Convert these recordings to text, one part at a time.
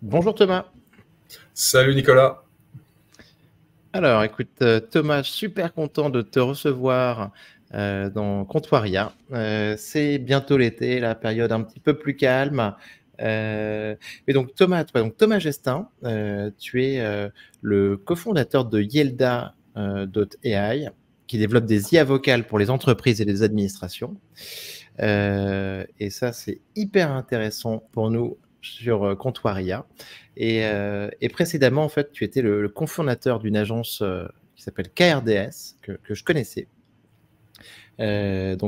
Bonjour Thomas. Salut Nicolas. Alors écoute Thomas, super content de te recevoir dans Comptoiria. C'est bientôt l'été, la période un petit peu plus calme. Et donc Thomas, Thomas Gestin, tu es le cofondateur de Yelda.ai qui développe des IA vocales pour les entreprises et les administrations. Et ça, c'est hyper intéressant pour nous sur Comptoiria. Et précédemment, en fait, tu étais le cofondateur d'une agence qui s'appelle KRDS, que je connaissais. Une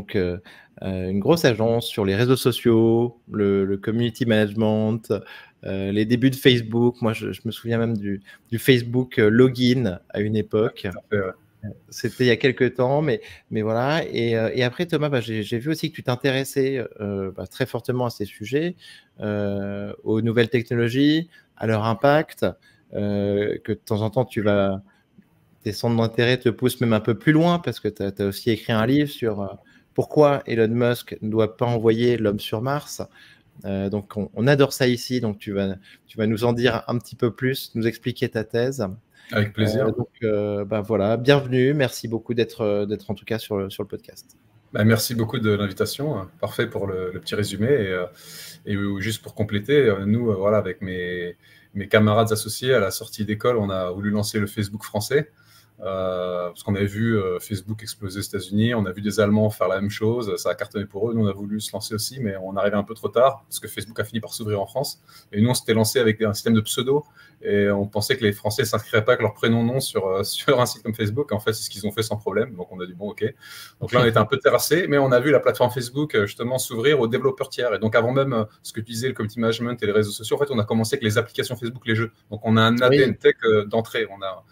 grosse agence sur les réseaux sociaux, le community management, les débuts de Facebook. Moi, je me souviens même du Facebook login à une époque. C'était il y a quelques temps, mais voilà. Et après, Thomas, j'ai vu aussi que tu t'intéressais très fortement à ces sujets, aux nouvelles technologies, à leur impact, que de temps en temps, tes centres d'intérêt te poussent même un peu plus loin, parce que tu as aussi écrit un livre sur pourquoi Elon Musk ne doit pas envoyer l'homme sur Mars. Donc, on adore ça ici. Donc, tu vas nous en dire un petit peu plus, nous expliquer ta thèse. Avec plaisir. Voilà, bienvenue. Merci beaucoup d'être en tout cas sur le podcast. Merci beaucoup de l'invitation. Parfait pour le petit résumé. Et juste pour compléter, nous, voilà, avec mes camarades associés à la sortie d'école, on a voulu lancer le Facebook français. Parce qu'on avait vu Facebook exploser aux États-Unis, on a vu des Allemands faire la même chose, ça a cartonné pour eux. Nous, on a voulu se lancer aussi, mais on arrivait un peu trop tard parce que Facebook a fini par s'ouvrir en France. Et nous, on s'était lancé avec un système de pseudo et on pensait que les Français ne s'inscriraient pas avec leur prénom-nom sur un site comme Facebook. En fait, c'est ce qu'ils ont fait sans problème. Donc, on a dit bon, ok. Donc là, on était un peu terrassé, mais on a vu la plateforme Facebook justement s'ouvrir aux développeurs tiers. Et donc, avant même ce que tu disais, le community management et les réseaux sociaux, en fait, on a commencé avec les applications Facebook, les jeux. Donc, on a un ADN tech d'entrée. On a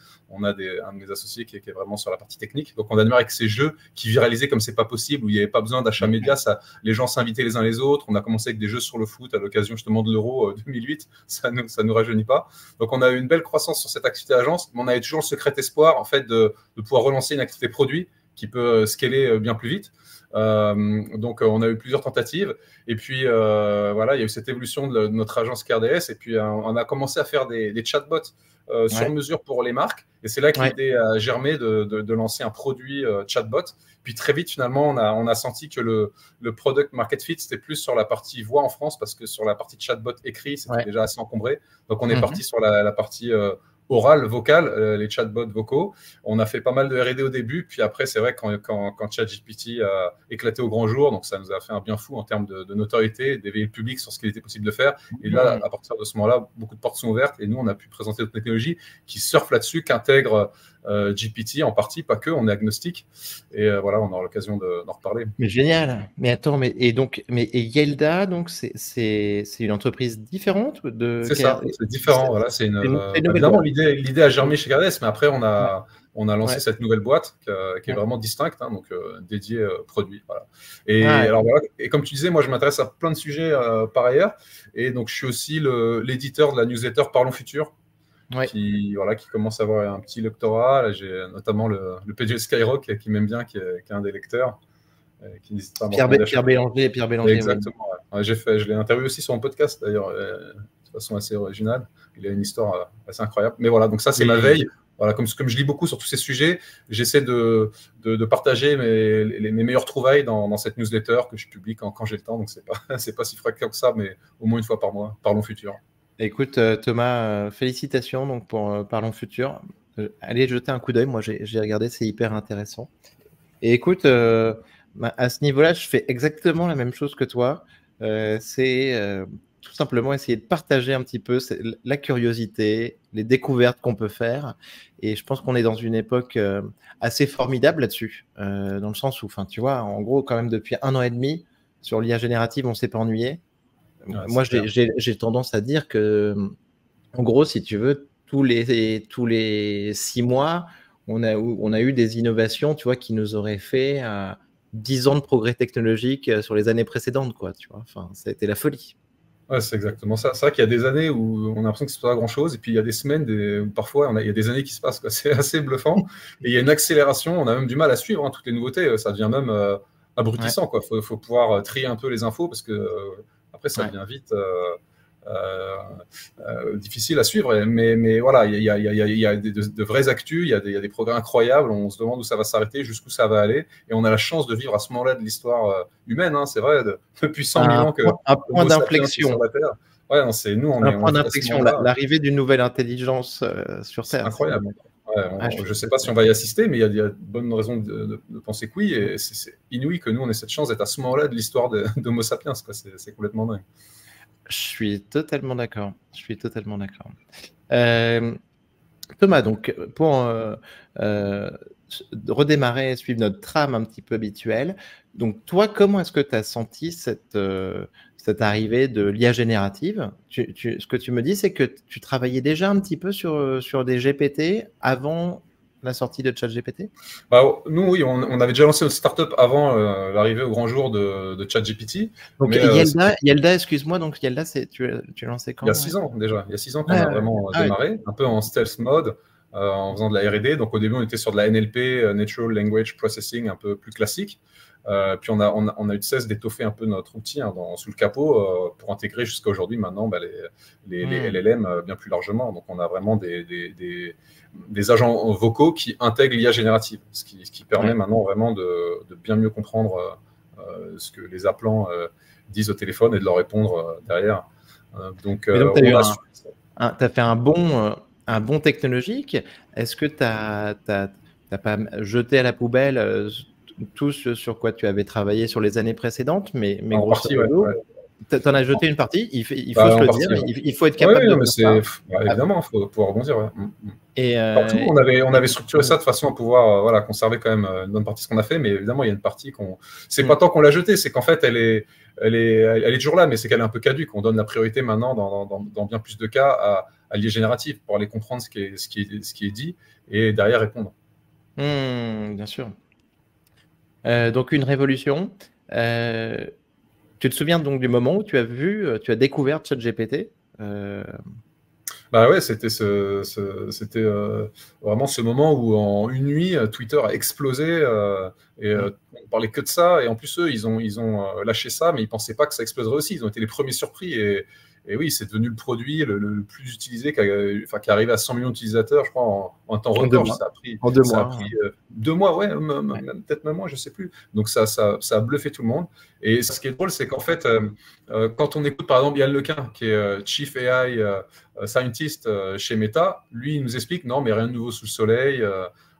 un de mes associés qui est vraiment sur la partie technique. Donc, on a démarré avec ces jeux qui viralisaient comme c'est pas possible, où il n'y avait pas besoin d'achat média. Les gens s'invitaient les uns les autres. On a commencé avec des jeux sur le foot à l'occasion justement de l'Euro 2008. Ça nous rajeunit pas. Donc, on a eu une belle croissance sur cette activité agence, mais on avait toujours le secret espoir, en fait, de pouvoir relancer une activité produit qui peut scaler bien plus vite. Donc, on a eu plusieurs tentatives. Et puis, voilà, il y a eu cette évolution de notre agence KRDS. Et puis, on a commencé à faire des chatbots sur mesure pour les marques. Et c'est là que l'idée a germé de lancer un produit chatbot. Puis très vite, finalement, on a senti que le product market fit, c'était plus sur la partie voix en France, parce que sur la partie chatbot écrit, c'était déjà assez encombré. Donc, on est parti sur la partie orale, vocale, les chatbots vocaux. On a fait pas mal de R&D au début, puis après, c'est vrai, quand ChatGPT a éclaté au grand jour, donc ça nous a fait un bien fou en termes de notoriété, d'éveiller le public sur ce qu'il était possible de faire. Et là, à partir de ce moment-là, beaucoup de portes sont ouvertes, et nous, on a pu présenter notre technologie qui surfe là-dessus, qui intègre GPT en partie, pas que, on est agnostique. Et voilà, on aura l'occasion d'en reparler. Mais génial. Mais attends, et Yelda, donc c'est une entreprise différente de. C'est ça, c'est différent. Voilà, c'est évidemment l'idée a germé chez KRDS, mais après on a lancé cette nouvelle boîte qui est vraiment distincte, hein, donc dédiée produit. Voilà. Alors voilà, et comme tu disais, moi je m'intéresse à plein de sujets par ailleurs, et donc je suis aussi l'éditeur de la newsletter Parlons Futur. Qui commence à avoir un petit lectorat. Là, j'ai notamment le PDG Skyrock qui m'aime bien, qui est un des lecteurs, qui n'hésite pas à Pierre Bélanger. Exactement. Ouais. Je l'ai interviewé aussi sur mon podcast d'ailleurs, de façon assez originale. Il a une histoire assez incroyable. Mais voilà, donc ça c'est ma veille. Voilà, comme je lis beaucoup sur tous ces sujets, j'essaie de partager mes meilleures trouvailles dans cette newsletter que je publie quand j'ai le temps. Donc c'est pas si fréquent que ça, mais au moins une fois par mois. Parlons Futur. Écoute, Thomas, félicitations donc pour Parlons Futur. Allez jeter un coup d'œil. Moi, j'ai regardé, c'est hyper intéressant. Et écoute, à ce niveau-là, je fais exactement la même chose que toi. C'est tout simplement essayer de partager un petit peu la curiosité, les découvertes qu'on peut faire. Et je pense qu'on est dans une époque assez formidable là-dessus, dans le sens où, tu vois, en gros, quand même, depuis 1 an et demi, sur l'IA générative, on ne s'est pas ennuyé. Moi, j'ai tendance à dire que, en gros, si tu veux, tous les 6 mois, on a eu des innovations, tu vois, qui nous auraient fait 10 ans de progrès technologique sur les années précédentes, quoi, tu vois. Enfin, ça a été la folie. Ouais, c'est exactement ça. C'est vrai qu'il y a des années où on a l'impression que c'est pas grand-chose, et puis il y a des semaines où parfois il y a des années qui se passent, quoi. C'est assez bluffant. Et il y a une accélération, on a même du mal à suivre toutes les nouveautés. Ça devient même abrutissant, quoi. Faut pouvoir trier un peu les infos, parce que après ça devient vite difficile à suivre. Mais voilà, il y a de vraies actus, il y a des progrès incroyables. On se demande où ça va s'arrêter, jusqu'où ça va aller. Et on a la chance de vivre à ce moment-là de l'histoire humaine. Hein, c'est vrai, depuis 100 000 ans que un point d'inflexion. Sur la Terre. Ouais, non, nous, on un est point d'inflexion, l'arrivée d'une nouvelle intelligence sur Terre. Incroyable. Ouais, je ne sais pas si on va y assister, mais il y a de bonnes raisons de penser que oui. Et c'est inouï que nous, on ait cette chance d'être à ce moment-là de l'histoire d'Homo sapiens. C'est complètement dingue. Je suis totalement d'accord. Thomas, donc, pour redémarrer, suivre notre trame un petit peu habituelle, donc toi, comment est-ce que tu as senti cette arrivée de l'IA générative? Ce que tu me dis, c'est que tu travaillais déjà un petit peu sur des GPT avant la sortie de ChatGPT? Nous, oui, on avait déjà lancé notre startup avant l'arrivée au grand jour de ChatGPT. Donc, Yelda, excuse-moi, donc Yelda, tu as lancé quand? Il y a 6 ans déjà. Il y a 6 ans qu'on a vraiment démarré, un peu en stealth mode, en faisant de la R&D. Donc, au début, on était sur de la NLP, Natural Language Processing, un peu plus classique. Puis, on a eu de cesse d'étoffer un peu notre outil sous le capot pour intégrer jusqu'à aujourd'hui maintenant les LLM bien plus largement. Donc, on a vraiment des agents vocaux qui intègrent l'IA générative, ce qui permet maintenant vraiment de bien mieux comprendre ce que les appelants disent au téléphone et de leur répondre derrière. Donc, tu as fait un bond technologique. Est-ce que tu n'as pas jeté à la poubelle tout ce sur quoi tu avais travaillé sur les années précédentes, mais en partie, ouais. Tu en as jeté une partie, il faut se le dire, il faut être capable de faire ça. Évidemment, il faut pouvoir rebondir. Ouais. Et partout, on avait structuré ça de façon à pouvoir conserver quand même une bonne partie de ce qu'on a fait, mais évidemment, il y a une partie c'est pas tant qu'on l'a jetée, c'est qu'en fait, elle est toujours là, mais c'est qu'elle est un peu caduque. On donne la priorité maintenant, dans bien plus de cas, à l'IA générative pour aller comprendre ce qui est dit et derrière répondre. Bien sûr. Donc, une révolution. Tu te souviens donc du moment où tu as découvert ChatGPT? Ouais, c'était vraiment ce moment où en une nuit, Twitter a explosé et on parlait que de ça. Et en plus, eux, ils ont lâché ça, mais ils pensaient pas que ça exploserait aussi. Ils ont été les premiers surpris. Et oui, c'est devenu le produit le plus utilisé, qui est arrivé à 100 millions d'utilisateurs, je crois, en temps record. Ça a pris 2 mois, ouais, peut-être même moins, je ne sais plus. Donc, ça a bluffé tout le monde. Et ce qui est drôle, c'est qu'en fait, quand on écoute, par exemple, Yann Lequin, qui est Chief AI Scientist chez Meta, lui, il nous explique, non, mais rien de nouveau sous le soleil.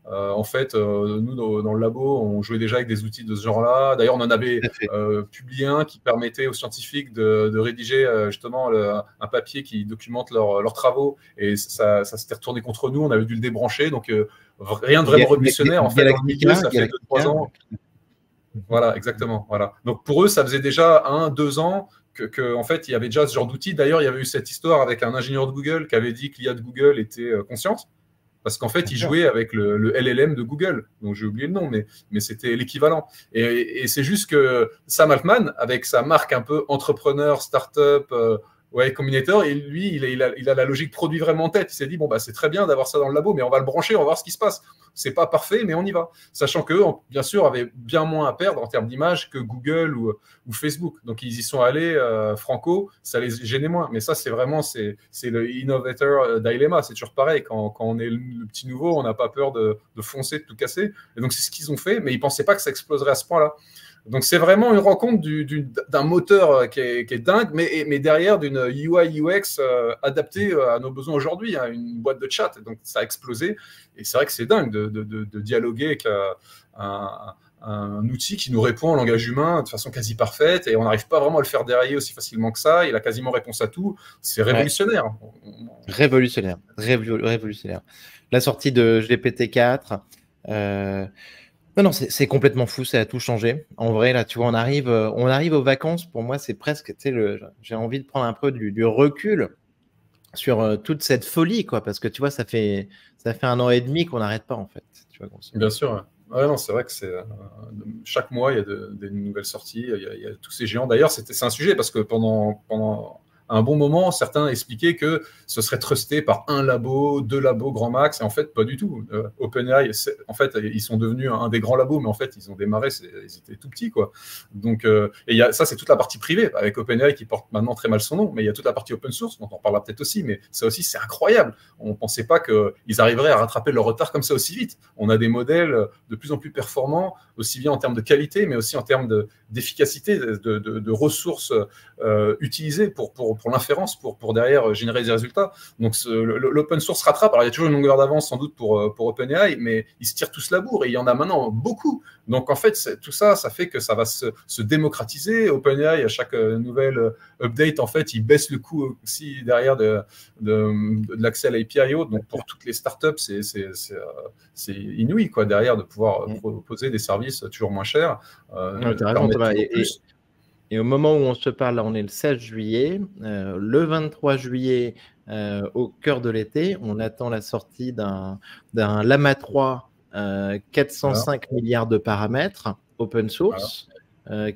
En fait, nous, dans le labo, on jouait déjà avec des outils de ce genre-là. D'ailleurs, on en avait publié un qui permettait aux scientifiques de rédiger justement un papier qui documente leurs travaux. Et ça s'était retourné contre nous. On avait dû le débrancher. Donc, rien de vraiment révolutionnaire. En fait, dans le milieu, ça fait 2-3 ans. Voilà, exactement. Voilà. Donc, pour eux, ça faisait déjà 1-2 ans en fait, il y avait déjà ce genre d'outils. D'ailleurs, il y avait eu cette histoire avec un ingénieur de Google qui avait dit que l'IA de Google était consciente. Parce qu'en fait, il jouait avec le LLM de Google. Donc, j'ai oublié le nom, mais c'était l'équivalent. Et c'est juste que Sam Altman, avec sa marque un peu entrepreneur, start-up, Combinator, et lui, il a la logique produit vraiment en tête. Il s'est dit, bon, c'est très bien d'avoir ça dans le labo, mais on va le brancher, on va voir ce qui se passe. C'est pas parfait, mais on y va. Sachant qu'eux, bien sûr, avaient bien moins à perdre en termes d'image que Google ou Facebook. Donc, ils y sont allés franco, ça les gênait moins. Mais ça, c'est vraiment le innovator dilemma. C'est toujours pareil. Quand on est le petit nouveau, on n'a pas peur de foncer, de tout casser. Et donc, c'est ce qu'ils ont fait, mais ils ne pensaient pas que ça exploserait à ce point-là. Donc, c'est vraiment une rencontre d'un moteur qui est dingue, mais derrière d'une UI UX adaptée à nos besoins aujourd'hui, une boîte de chat. Donc, ça a explosé. Et c'est vrai que c'est dingue de dialoguer avec un outil qui nous répond en langage humain de façon quasi parfaite et on n'arrive pas vraiment à le faire dérailler aussi facilement que ça. Il a quasiment réponse à tout. C'est révolutionnaire. Révolutionnaire. La sortie de GPT-4. Non, c'est complètement fou, ça a tout changé. En vrai, là, tu vois, on arrive aux vacances. Pour moi, c'est presque, tu sais, j'ai envie de prendre un peu du recul sur toute cette folie, quoi, parce que tu vois, ça fait 1 an et demi qu'on n'arrête pas, en fait. Tu vois, bien sûr. Ouais, non, c'est vrai que chaque mois, il y a des nouvelles sorties, il y a tous ces géants. D'ailleurs, c'est un sujet parce que à un bon moment, certains expliquaient que ce serait trusté par un labo, 2 labos, grand max, et en fait, pas du tout. OpenAI, en fait, ils sont devenus un des grands labos, mais en fait, ils ont démarré, ils étaient tout petits, quoi. Donc, et ça, c'est toute la partie privée, avec OpenAI qui porte maintenant très mal son nom, mais il y a toute la partie open source, dont on parlera peut-être aussi, mais ça aussi, c'est incroyable. On ne pensait pas qu'ils arriveraient à rattraper leur retard comme ça aussi vite. On a des modèles de plus en plus performants, aussi bien en termes de qualité, mais aussi en termes d'efficacité, de ressources utilisées pour l'inférence, pour derrière générer des résultats. Donc l'open source rattrape. Alors il y a toujours une longueur d'avance sans doute pour OpenAI, mais ils se tirent tous la bourre et il y en a maintenant beaucoup. Donc en fait, tout ça, ça fait que ça va se démocratiser. OpenAI, à chaque nouvelle update, en fait, il baisse le coût aussi derrière de l'accès à l'API. Donc pour toutes les startups, c'est inouï, quoi, derrière de pouvoir proposer des services toujours moins chers. Tu as raison, Thomas. Et au moment où on se parle, là, on est le 16 juillet. Le 23 juillet, au cœur de l'été, on attend la sortie d'un Llama 3, 405 milliards de paramètres, open source,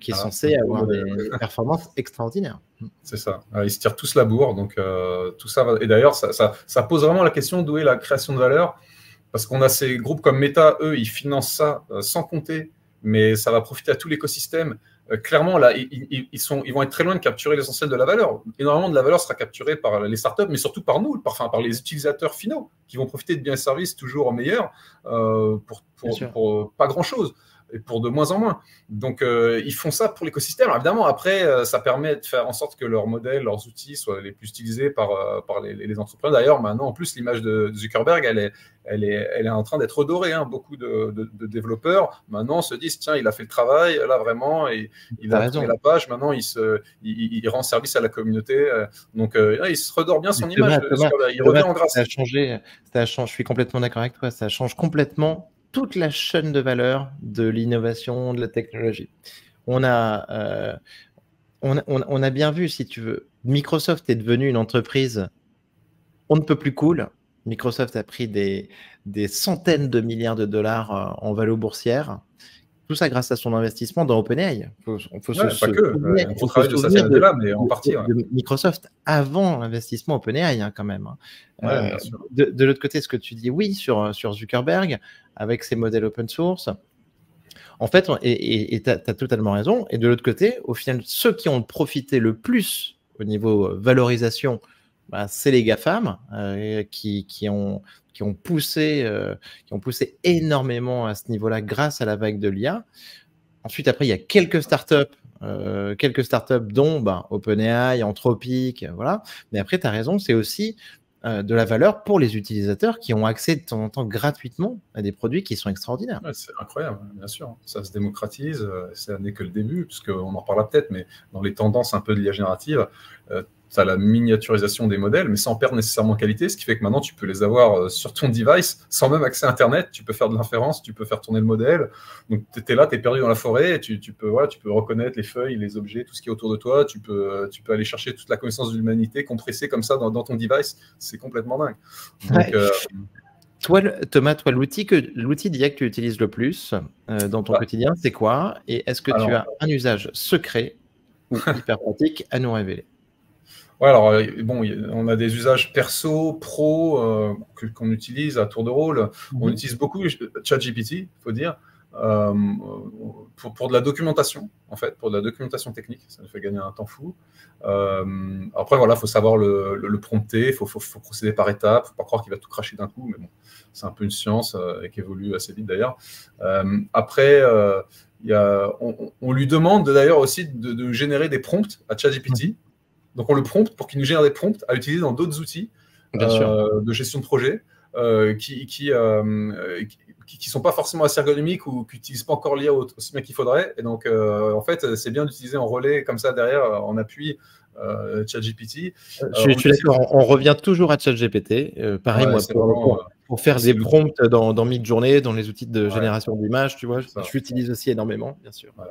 qui est censé avoir des performances extraordinaires. C'est ça. Ils se tirent tous la bourre. Donc, tout ça va... Et d'ailleurs, ça pose vraiment la question d'où est la création de valeur. Parce qu'on a ces groupes comme Meta, eux, ils financent ça sans compter, mais ça va profiter à tout l'écosystème. Clairement, là, ils vont être très loin de capturer l'essentiel de la valeur. Énormément de la valeur sera capturée par les startups, mais surtout par nous, par les utilisateurs finaux, qui vont profiter de biens et services toujours meilleurs pour pas grand-chose, et pour de moins en moins. Donc, ils font ça pour l'écosystème. Évidemment, après, ça permet de faire en sorte que leurs modèles, leurs outils soient les plus utilisés par les entrepreneurs. D'ailleurs, maintenant, en plus, l'image de Zuckerberg, elle est en train d'être redorée. Hein. Beaucoup de développeurs, maintenant, se disent, tiens, il a fait le travail, là, vraiment, et il a tourné la page. Maintenant, il rend service à la communauté. Donc, il se redore bien son image. Il revient en grâce. Je suis complètement d'accord avec toi. Ça change complètement toute la chaîne de valeur de l'innovation, de la technologie. On a bien vu, si tu veux, Microsoft est devenu une entreprise on ne peut plus cool. Microsoft a pris des centaines de milliards de dollars en valeur boursière. Tout ça grâce à son investissement dans OpenAI. Il faut travailler de ça, là, mais en partie. De Microsoft avant l'investissement OpenAI, hein, quand même. Bien sûr. De l'autre côté, ce que tu dis, oui, sur Zuckerberg, avec ses modèles open source. En fait, et tu as totalement raison. Et de l'autre côté, au final, ceux qui ont profité le plus au niveau valorisation, c'est les GAFAM qui ont poussé énormément à ce niveau-là grâce à la vague de l'IA. Ensuite, après, il y a quelques startups dont OpenAI, Anthropic, voilà. Mais après, tu as raison, c'est aussi de la valeur pour les utilisateurs qui ont accès de temps en temps gratuitement à des produits qui sont extraordinaires. Ouais, c'est incroyable, bien sûr. Ça se démocratise, ça n'est que le début, puisqu'on en reparlera peut-être, mais dans les tendances un peu de l'IA générative, tu as la miniaturisation des modèles, mais sans perdre nécessairement en qualité, ce qui fait que maintenant, tu peux les avoir sur ton device, sans même accès à Internet. Tu peux faire de l'inférence, tu peux faire tourner le modèle. Donc, tu es là, tu es perdu dans la forêt, et tu peux reconnaître les feuilles, les objets, tout ce qui est autour de toi. Tu peux aller chercher toute la connaissance de l'humanité compressée comme ça dans ton device. C'est complètement dingue. Donc, Toi, Thomas, l'outil d'IA que tu utilises le plus dans ton quotidien, c'est quoi? Et est-ce que tu as un usage secret ou hyper pratique à nous révéler? Ouais, alors on a des usages perso, pro qu'on utilise à tour de rôle. On utilise beaucoup ChatGPT, il faut dire, pour de la documentation, en fait, pour de la documentation technique. Ça nous fait gagner un temps fou. Après, voilà, il faut savoir le prompter, il faut procéder par étapes. Il ne faut pas croire qu'il va tout cracher d'un coup, mais bon, c'est un peu une science et qui évolue assez vite d'ailleurs. Après, on lui demande d'ailleurs aussi de générer des prompts à ChatGPT. Donc, on le prompte pour qu'il nous génère des prompts à utiliser dans d'autres outils de gestion de projet qui sont pas forcément assez ergonomiques ou qui n'utilisent pas encore l'IA aussi bien qu'il faudrait. Et donc, en fait, c'est bien d'utiliser en relais comme ça derrière, en appui, ChatGPT. Je suis d'accord, on revient toujours à ChatGPT. Pareil, moi, pour faire des prompts dans Midjourney, dans les outils de génération d'images, tu vois, je l'utilise aussi énormément, bien sûr. Ouais.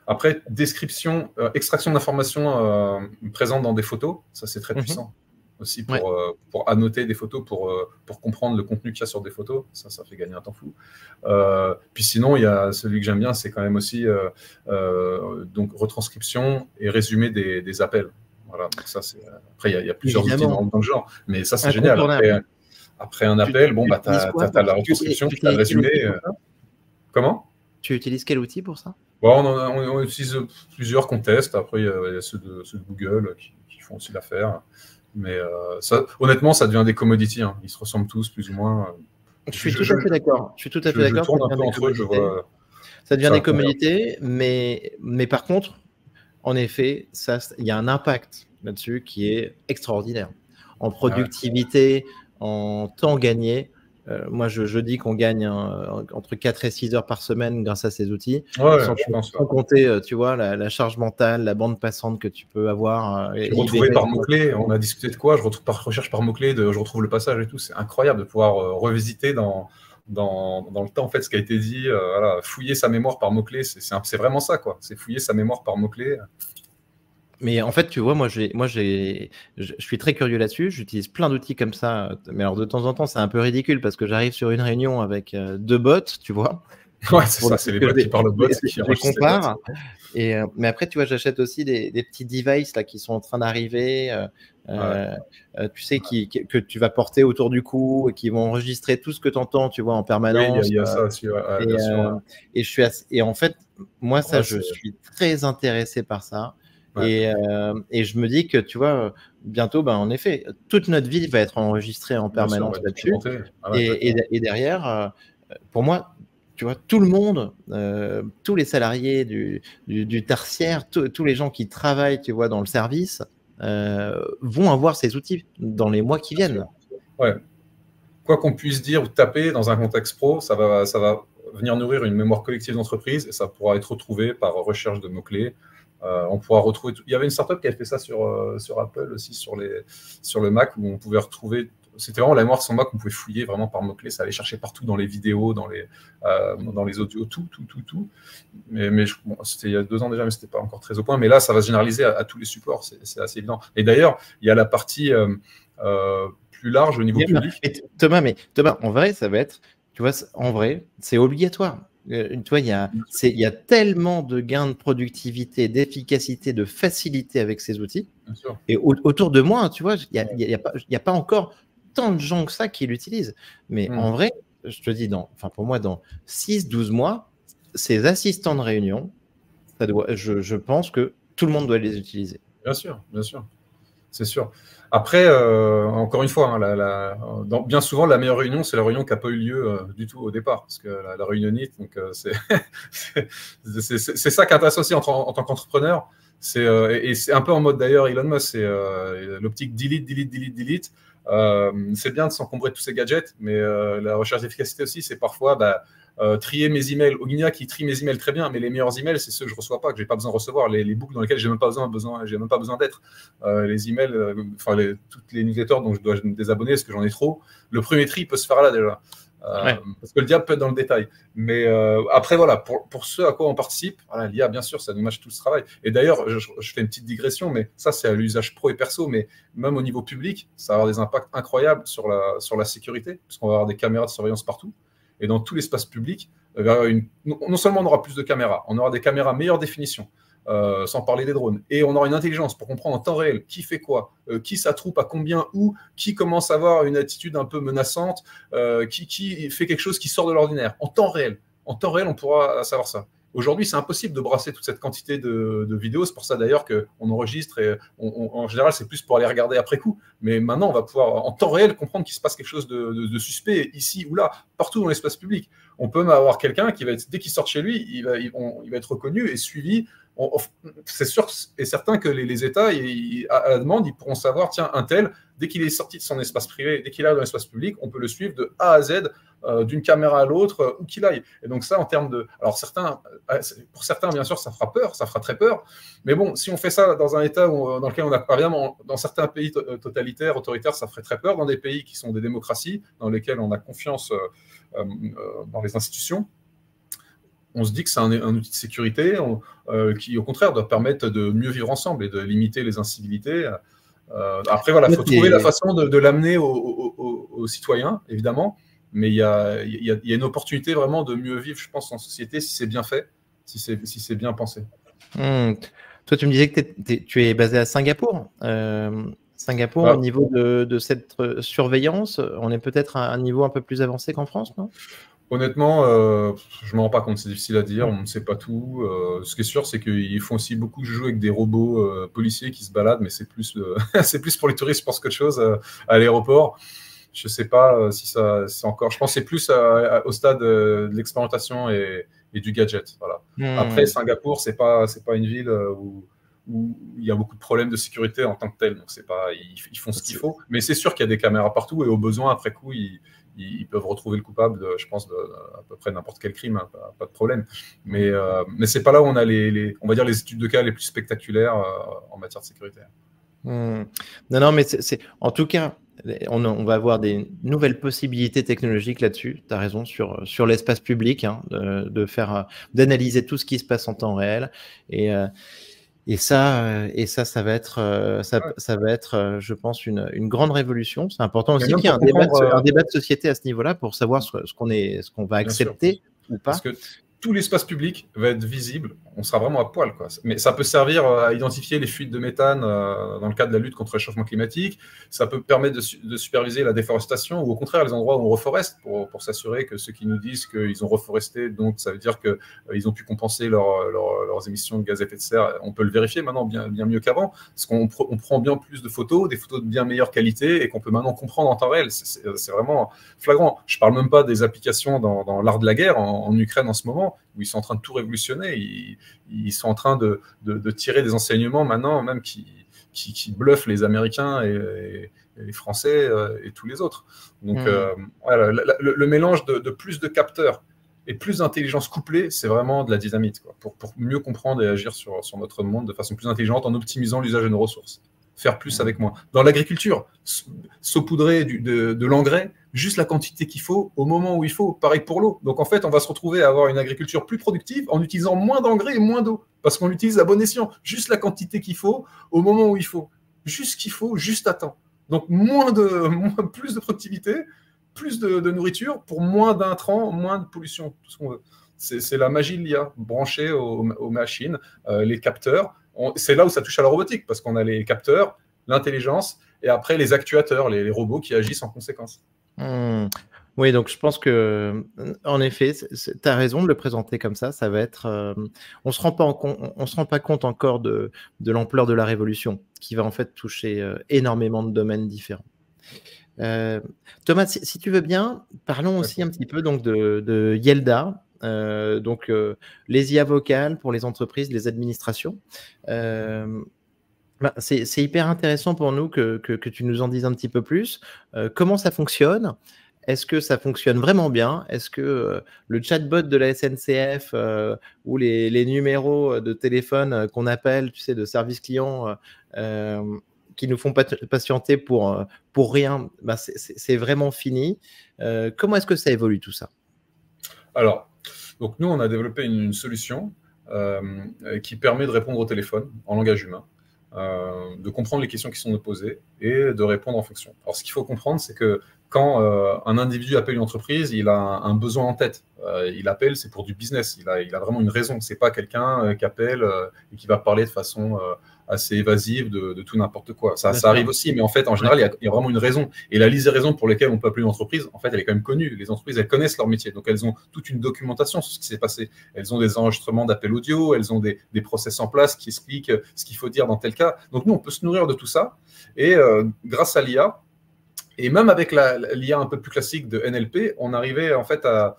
Après, description, extraction d'informations présentes dans des photos, ça c'est très puissant aussi pour annoter des photos, pour comprendre le contenu qu'il y a sur des photos, ça fait gagner un temps fou. Puis sinon, il y a celui que j'aime bien, c'est quand même aussi donc retranscription et résumé des appels. Voilà, donc ça, après, il y a plusieurs outils Évidemment. dans le genre, mais ça, c'est génial. Après un appel, bon, bah, tu as la retranscription, tu as le résumé. Comment? Tu utilises quel outil pour ça? Bon, on utilise plusieurs qu'on teste. Après, il y a ceux de Google qui font aussi l'affaire. Mais honnêtement, ça devient des commodities. Hein. Ils se ressemblent tous, plus ou moins. Je suis tout à fait d'accord. Je tourne un peu entre eux, je vois. Ça devient des commodités, mais par contre, en effet, il y a un impact là-dessus qui est extraordinaire. En productivité, en temps gagné. Moi, je dis qu'on gagne entre 4 et 6 heures par semaine grâce à ces outils. Sans compter, tu vois, la charge mentale, la bande passante que tu peux avoir. Retrouver par mots-clés. On a discuté de quoi? Je retrouve par recherche par mots-clés, je retrouve le passage et tout. C'est incroyable de pouvoir revisiter dans le temps, en fait, ce qui a été dit. Voilà, fouiller sa mémoire par mots-clés, c'est vraiment ça, quoi. C'est fouiller sa mémoire par mots-clés. Mais en fait, tu vois, je suis très curieux là-dessus. J'utilise plein d'outils comme ça. Mais alors, de temps en temps, c'est un peu ridicule parce que j'arrive sur une réunion avec 2 bots, tu vois. Ouais, c'est ça, c'est les bots qui parlent aux bots. Je les compare. Mais après, tu vois, j'achète aussi des petits devices là, qui sont en train d'arriver, tu sais, que tu vas porter autour du cou et qui vont enregistrer tout ce que tu entends, tu vois, en permanence. Oui, il y a ça aussi, bien sûr. Et en fait, moi, je suis très intéressé par ça. Ouais. Et je me dis que, tu vois, bientôt, en effet, toute notre vie va être enregistrée en permanence là-dessus. Et derrière, pour moi, tu vois, tout le monde, tous les salariés du tertiaire, tous les gens qui travaillent, tu vois, dans le service, vont avoir ces outils dans les mois qui viennent. Ouais. Quoi qu'on puisse dire ou taper dans un contexte pro, ça va venir nourrir une mémoire collective d'entreprise et ça pourra être retrouvé par recherche de mots-clés. On pourra retrouver tout. Il y avait une startup qui avait fait ça sur Apple aussi, sur le Mac, où on pouvait retrouver. C'était vraiment la mémoire sur Mac, on pouvait fouiller vraiment par mots-clés. Ça allait chercher partout dans les vidéos, dans les audios, tout. Mais c'était il y a 2 ans déjà, mais c'était pas encore très au point. Mais là, ça va se généraliser à tous les supports. C'est assez évident. Et d'ailleurs, il y a la partie plus large au niveau public. Thomas, en vrai, ça va être, tu vois, en vrai, c'est obligatoire. Tu vois, il y a tellement de gains de productivité, d'efficacité, de facilité avec ces outils. Et autour de moi, tu vois, il n'y a pas encore tant de gens que ça qui l'utilisent. Mais en vrai, je te dis, pour moi, dans 6-12 mois, ces assistants de réunion, je pense que tout le monde doit les utiliser. Bien sûr. C'est sûr. Après, encore une fois, hein, bien souvent, la meilleure réunion, c'est la réunion qui n'a pas eu lieu du tout au départ, parce que la réunionnite, donc c'est ça qui intéresse aussi en tant qu'entrepreneur. Et c'est un peu en mode d'ailleurs Elon Musk, c'est l'optique delete. C'est bien de s'encombrer de tous ces gadgets, mais la recherche d'efficacité aussi, c'est parfois trier mes emails. Ognia qui trie mes emails très bien, mais les meilleurs emails, c'est ceux que je ne reçois pas, que je n'ai pas besoin de recevoir, les boucles dans lesquelles je n'ai même pas besoin d'être. Les emails, toutes les newsletters dont je dois me désabonner parce que j'en ai trop. Le premier tri peut se faire là déjà. Parce que le diable peut être dans le détail. Mais après, voilà, pour ceux à quoi on participe, l'IA, bien sûr, ça nous mâche tout ce travail. Et d'ailleurs, je fais une petite digression, mais ça, c'est à l'usage pro et perso, mais même au niveau public, ça va avoir des impacts incroyables sur la sécurité, parce qu'on va avoir des caméras de surveillance partout. Et dans tout l'espace public, non seulement on aura plus de caméras, on aura des caméras meilleure définition, sans parler des drones. Et on aura une intelligence pour comprendre en temps réel qui fait quoi, qui s'attroupe à combien, où, qui commence à avoir une attitude un peu menaçante, qui fait quelque chose qui sort de l'ordinaire. En temps réel, on pourra savoir ça. Aujourd'hui, c'est impossible de brasser toute cette quantité de vidéos. C'est pour ça d'ailleurs qu'on enregistre et en général, c'est plus pour aller regarder après coup. Mais maintenant, on va pouvoir en temps réel comprendre qu'il se passe quelque chose de suspect ici ou là, partout dans l'espace public. On peut même avoir quelqu'un qui va être, dès qu'il sort de chez lui, il va être reconnu et suivi. C'est sûr et certain que les États, à la demande, ils pourront savoir, tiens, un tel, dès qu'il est sorti de son espace privé, dès qu'il est dans l'espace public, on peut le suivre de A à Z, d'une caméra à l'autre, où qu'il aille. Et donc ça, en termes de... Alors pour certains, bien sûr, ça fera peur, ça fera très peur. Mais bon, si on fait ça dans un État dans lequel on a, par exemple, dans certains pays totalitaires, autoritaires, ça ferait très peur. Dans des pays qui sont des démocraties, dans lesquels on a confiance dans les institutions, on se dit que c'est un outil de sécurité qui, au contraire, doit permettre de mieux vivre ensemble et de limiter les incivilités. Après, voilà, il faut trouver la façon de l'amener aux citoyens, évidemment, mais il y a une opportunité vraiment de mieux vivre, je pense, en société, si c'est bien fait, si c'est bien pensé. Toi, Toi, tu me disais que tu es basé à Singapour. Singapour, au Bah, niveau de cette surveillance, on est peut-être à un niveau un peu plus avancé qu'en France, non? honnêtement, je ne me rends pas compte, c'est difficile à dire, Mm. on ne sait pas tout. Ce qui est sûr, c'est qu'ils font aussi beaucoup jouer avec des robots policiers qui se baladent, mais c'est plus, c'est plus pour les touristes, je pense, qu'autre chose à l'aéroport. Je ne sais pas si ça, c'est encore. Je pense que c'est plus au stade de l'expérimentation et du gadget. Voilà. Après, Mm. Singapour, c'est pas une ville où il y a beaucoup de problèmes de sécurité en tant que tel. Donc, c'est pas, ils font ce qu'il faut. Mais c'est sûr qu'il y a des caméras partout et au besoin, après coup, ils peuvent retrouver le coupable, je pense, à peu près n'importe quel crime, hein, pas de problème. Mais c'est pas là où on a on va dire les études de cas les plus spectaculaires en matière de sécurité. Non, non, mais en tout cas, on va avoir des nouvelles possibilités technologiques là-dessus. Tu as raison sur l'espace public, hein, d'analyser tout ce qui se passe en temps réel. Et ça va être, Ouais. ça va être, je pense, une grande révolution. C'est important Mais aussi même qu'il y ait pour comprendre, un débat de société à ce niveau-là pour savoir ce qu'on va bien sûr. accepter ou Parce pas. que tout l'espace public va être visible, on sera vraiment à poil, quoi. Mais ça peut servir à identifier les fuites de méthane dans le cadre de la lutte contre le réchauffement climatique. Ça peut permettre de superviser la déforestation ou au contraire les endroits où on reforeste pour s'assurer que ceux qui nous disent qu'ils ont reforesté, donc ça veut dire qu'ils ont pu compenser leurs émissions de gaz à effet de serre. On peut le vérifier maintenant bien mieux qu'avant, parce qu'on on prend bien plus de photos, des photos de bien meilleure qualité et qu'on peut maintenant comprendre en temps réel. C'est vraiment flagrant. Je ne parle même pas des applications dans l'art de la guerre en Ukraine en ce moment, où ils sont en train de tout révolutionner. Ils sont en train de tirer des enseignements maintenant, même qui bluffent les Américains et les Français et tous les autres. Donc, voilà, le mélange de plus de capteurs et plus d'intelligence couplée, c'est vraiment de la dynamite, quoi, pour mieux comprendre et agir sur notre monde de façon plus intelligente en optimisant l'usage de nos ressources. Faire plus avec moins. Dans l'agriculture, saupoudrer de l'engrais, juste la quantité qu'il faut, au moment où il faut. Pareil pour l'eau. Donc en fait, on va se retrouver à avoir une agriculture plus productive en utilisant moins d'engrais et moins d'eau. Parce qu'on l'utilise à bon escient. Juste la quantité qu'il faut, au moment où il faut. Juste ce qu'il faut, juste à temps. Donc plus de productivité, plus de nourriture pour moins d'intrants, moins de pollution, tout ce qu'on veut. C'est la magie de l'IA, branchée aux machines, les capteurs. C'est là où ça touche à la robotique, parce qu'on a les capteurs, l'intelligence, et après les actuateurs, les robots qui agissent en conséquence. Oui, donc je pense que, en effet, tu as raison de le présenter comme ça. Ça va être, on se rend pas compte encore de l'ampleur de la révolution, qui va en fait toucher énormément de domaines différents. Thomas, si tu veux bien, parlons aussi un petit peu donc de Yelda. Donc les IA vocales pour les entreprises, les administrations. C'est hyper intéressant pour nous que tu nous en dises un petit peu plus. Comment ça fonctionne? Est-ce que ça fonctionne vraiment bien? Est-ce que le chatbot de la SNCF ou les numéros de téléphone qu'on appelle, tu sais, de service client, qui nous font patienter pour rien, bah, c'est vraiment fini. Comment est-ce que ça évolue tout ça? Alors, donc nous, on a développé une solution qui permet de répondre au téléphone en langage humain, de comprendre les questions qui sont posées et de répondre en fonction. Alors, ce qu'il faut comprendre, c'est que quand un individu appelle une entreprise, il a un besoin en tête. Il appelle, c'est pour du business. Il a vraiment une raison. C'est pas quelqu'un qui appelle et qui va parler de façon assez évasive de tout n'importe quoi. Ça arrive aussi, mais en fait, en général, il y a vraiment une raison. Et la liste des raisons pour lesquelles on peut appeler une entreprise, en fait, elle est quand même connue. Les entreprises, elles connaissent leur métier. Donc, elles ont toute une documentation sur ce qui s'est passé. Elles ont des enregistrements d'appels audio, elles ont des process en place qui expliquent ce qu'il faut dire dans tel cas. Donc, nous, on peut se nourrir de tout ça. Et grâce à l'IA, et même avec l'IA un peu plus classique de NLP, on arrivait en fait à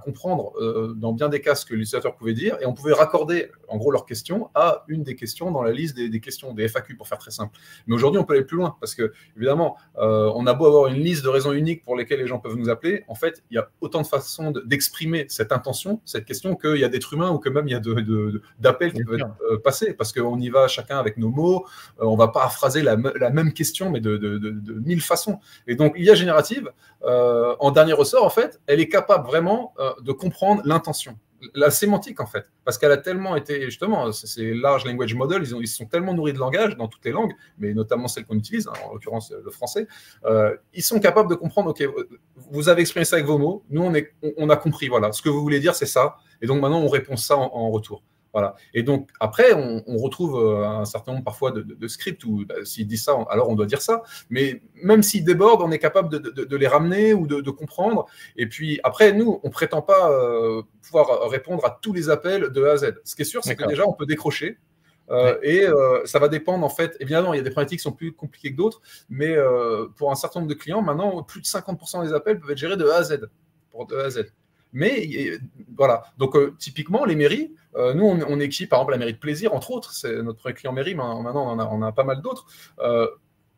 comprendre dans bien des cas ce que l'utilisateur pouvait dire, et on pouvait raccorder en gros leurs questions à une des questions dans la liste des questions, des FAQ pour faire très simple. Mais aujourd'hui, on peut aller plus loin, parce que évidemment, on a beau avoir une liste de raisons uniques pour lesquelles les gens peuvent nous appeler, en fait, il y a autant de façons d'exprimer cette intention, cette question, qu'il y a d'êtres humains ou que même il y a d'appels qui peuvent être passés, parce qu'on y va chacun avec nos mots, on ne va pas phraser la même question, mais de 1000 façons. Et donc, l'IA générative, en dernier ressort, en fait, elle est capable vraiment de comprendre l'intention, la sémantique, en fait, parce qu'elle a tellement été, justement, ces large language models, ils sont tellement nourris de langage dans toutes les langues, mais notamment celles qu'on utilise, hein, en l'occurrence le français, ils sont capables de comprendre, ok, vous avez exprimé ça avec vos mots, nous, on a compris, voilà, ce que vous voulez dire, c'est ça, et donc maintenant, on répond ça en retour. Voilà. Et donc, après, on retrouve un certain nombre parfois de scripts où s'ils disent ça, alors on doit dire ça. Mais même s'ils débordent, on est capable de les ramener ou de comprendre. Et puis, après, nous, on ne prétend pas pouvoir répondre à tous les appels de A à Z. Ce qui est sûr, c'est que déjà, on peut décrocher. Et ça va dépendre, en fait. Évidemment, il y a des problématiques qui sont plus compliquées que d'autres. Mais pour un certain nombre de clients, maintenant, plus de 50% des appels peuvent être gérés de A à Z. Pour de A à Z. Mais voilà, donc typiquement les mairies, nous on équipe par exemple la mairie de Plaisir, entre autres, c'est notre premier client mairie, mais maintenant on a pas mal d'autres.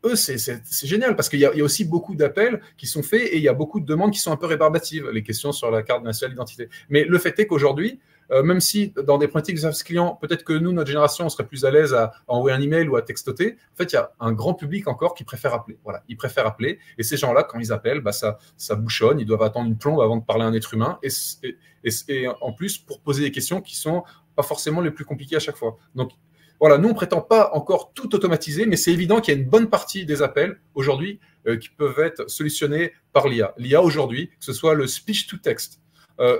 Eux, c'est génial parce qu'il y a aussi beaucoup d'appels qui sont faits et il y a beaucoup de demandes qui sont un peu rébarbatives, les questions sur la carte nationale d'identité. Mais le fait est qu'aujourd'hui, même si dans des pratiques de service client, peut-être que nous, notre génération, on serait plus à l'aise à envoyer un email ou à textoter, en fait, il y a un grand public encore qui préfère appeler. Voilà, ils préfèrent appeler. Et ces gens-là, quand ils appellent, ça bouchonne, ils doivent attendre une plombe avant de parler à un être humain. Et en plus, pour poser des questions qui sont pas forcément les plus compliquées à chaque fois. Donc, voilà, nous, on ne prétend pas encore tout automatiser, mais c'est évident qu'il y a une bonne partie des appels aujourd'hui qui peuvent être solutionnés par l'IA. L'IA aujourd'hui, que ce soit le speech-to-text,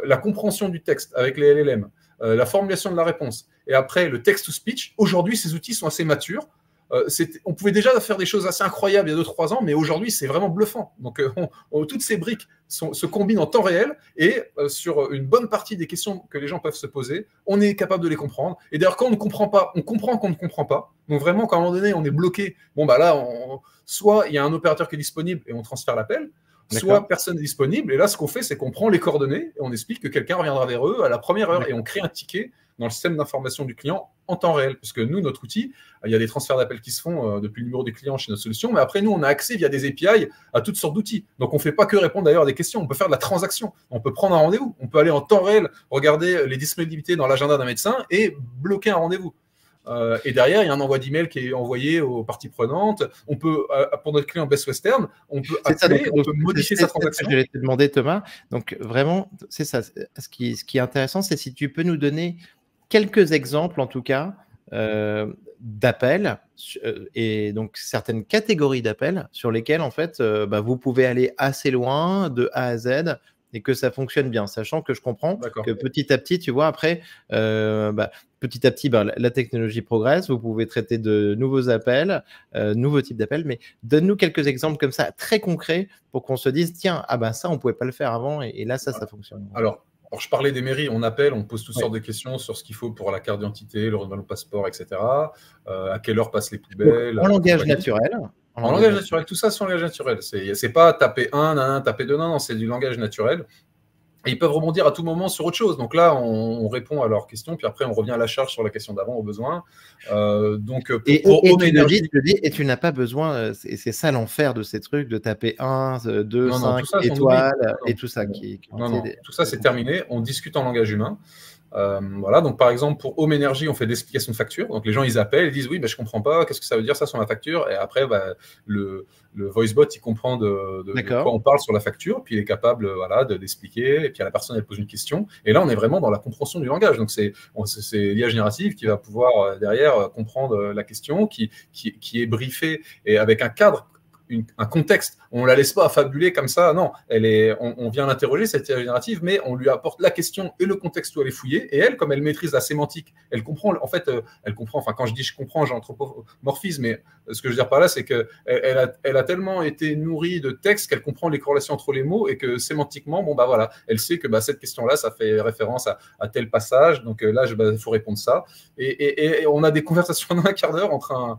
la compréhension du texte avec les LLM, la formulation de la réponse, et après le text-to-speech, aujourd'hui, ces outils sont assez matures. On pouvait déjà faire des choses assez incroyables il y a 2-3 ans, mais aujourd'hui, c'est vraiment bluffant. Donc, toutes ces briques se combinent en temps réel et sur une bonne partie des questions que les gens peuvent se poser, on est capable de les comprendre. Et d'ailleurs, quand on ne comprend pas, on comprend qu'on ne comprend pas. Donc, vraiment, quand à un moment donné, on est bloqué, bon, bah là, soit il y a un opérateur qui est disponible et on transfère l'appel, soit personne n'est disponible. Et là, ce qu'on fait, c'est qu'on prend les coordonnées et on explique que quelqu'un reviendra vers eux à la première heure et on crée un ticket dans le système d'information du client en temps réel. Parce que nous, notre outil, il y a des transferts d'appels qui se font depuis le numéro du client chez notre solution, mais après, nous, on a accès via des API à toutes sortes d'outils. Donc, on ne fait pas que répondre d'ailleurs à des questions, on peut faire de la transaction, on peut prendre un rendez-vous, on peut aller en temps réel regarder les disponibilités dans l'agenda d'un médecin et bloquer un rendez-vous. Et derrière, il y a un envoi d'email qui est envoyé aux parties prenantes. On peut, pour notre client Best Western, on peut appeler, on peut modifier sa transaction. Je vais te demander, Thomas. Donc, vraiment, c'est ça. Ce qui est intéressant, c'est si tu peux nous donner quelques exemples, en tout cas, d'appels et donc certaines catégories d'appels sur lesquels, en fait, vous pouvez aller assez loin de A à Z et que ça fonctionne bien, sachant que je comprends que petit à petit, tu vois, après, petit à petit, la technologie progresse, vous pouvez traiter de nouveaux appels, nouveaux types d'appels, mais donne-nous quelques exemples comme ça, très concrets, pour qu'on se dise, tiens, ça, on ne pouvait pas le faire avant, et là, ça fonctionne. Alors, je parlais des mairies, on appelle, on pose toutes sortes de questions sur ce qu'il faut pour la carte d'identité, le renouvellement de passeport, etc. À quelle heure passent les poubelles. En langage naturel. En langage naturel, tout ça, c'est en langage naturel. C'est pas taper 1, taper 2, non, c'est du langage naturel. Et ils peuvent rebondir à tout moment sur autre chose. Donc là, on répond à leurs questions, puis après, on revient à la charge sur la question d'avant au besoin. Et tu n'as pas besoin, c'est ça l'enfer de ces trucs, de taper 1, 2, 5 étoiles et tout ça. Tout ça, c'est terminé. On discute en langage humain. Voilà, donc par exemple pour Home Energy, on fait des explications de facture. Donc les gens ils appellent, ils disent oui, je comprends pas, qu'est-ce que ça veut dire ça sur ma facture. Et après, le voicebot il comprend de quoi on parle sur la facture, puis il est capable d'expliquer. Et puis la personne elle pose une question. Et là on est vraiment dans la compréhension du langage. Donc c'est l'IA générative qui va pouvoir derrière comprendre la question, qui est briefée et avec un cadre. Un contexte. On ne la laisse pas affabuler comme ça. Non, on vient l'interroger, cette IA générative, mais on lui apporte la question et le contexte où elle est fouillée. Et elle, comme elle maîtrise la sémantique, elle comprend. En fait, elle comprend. Enfin, quand je dis je comprends, j'anthropomorphise, mais ce que je veux dire par là, c'est qu'elle a tellement été nourrie de textes qu'elle comprend les corrélations entre les mots et que sémantiquement, elle sait que cette question-là, ça fait référence à tel passage. Donc là, il faut répondre ça. Et on a des conversations d'un quart d'heure entre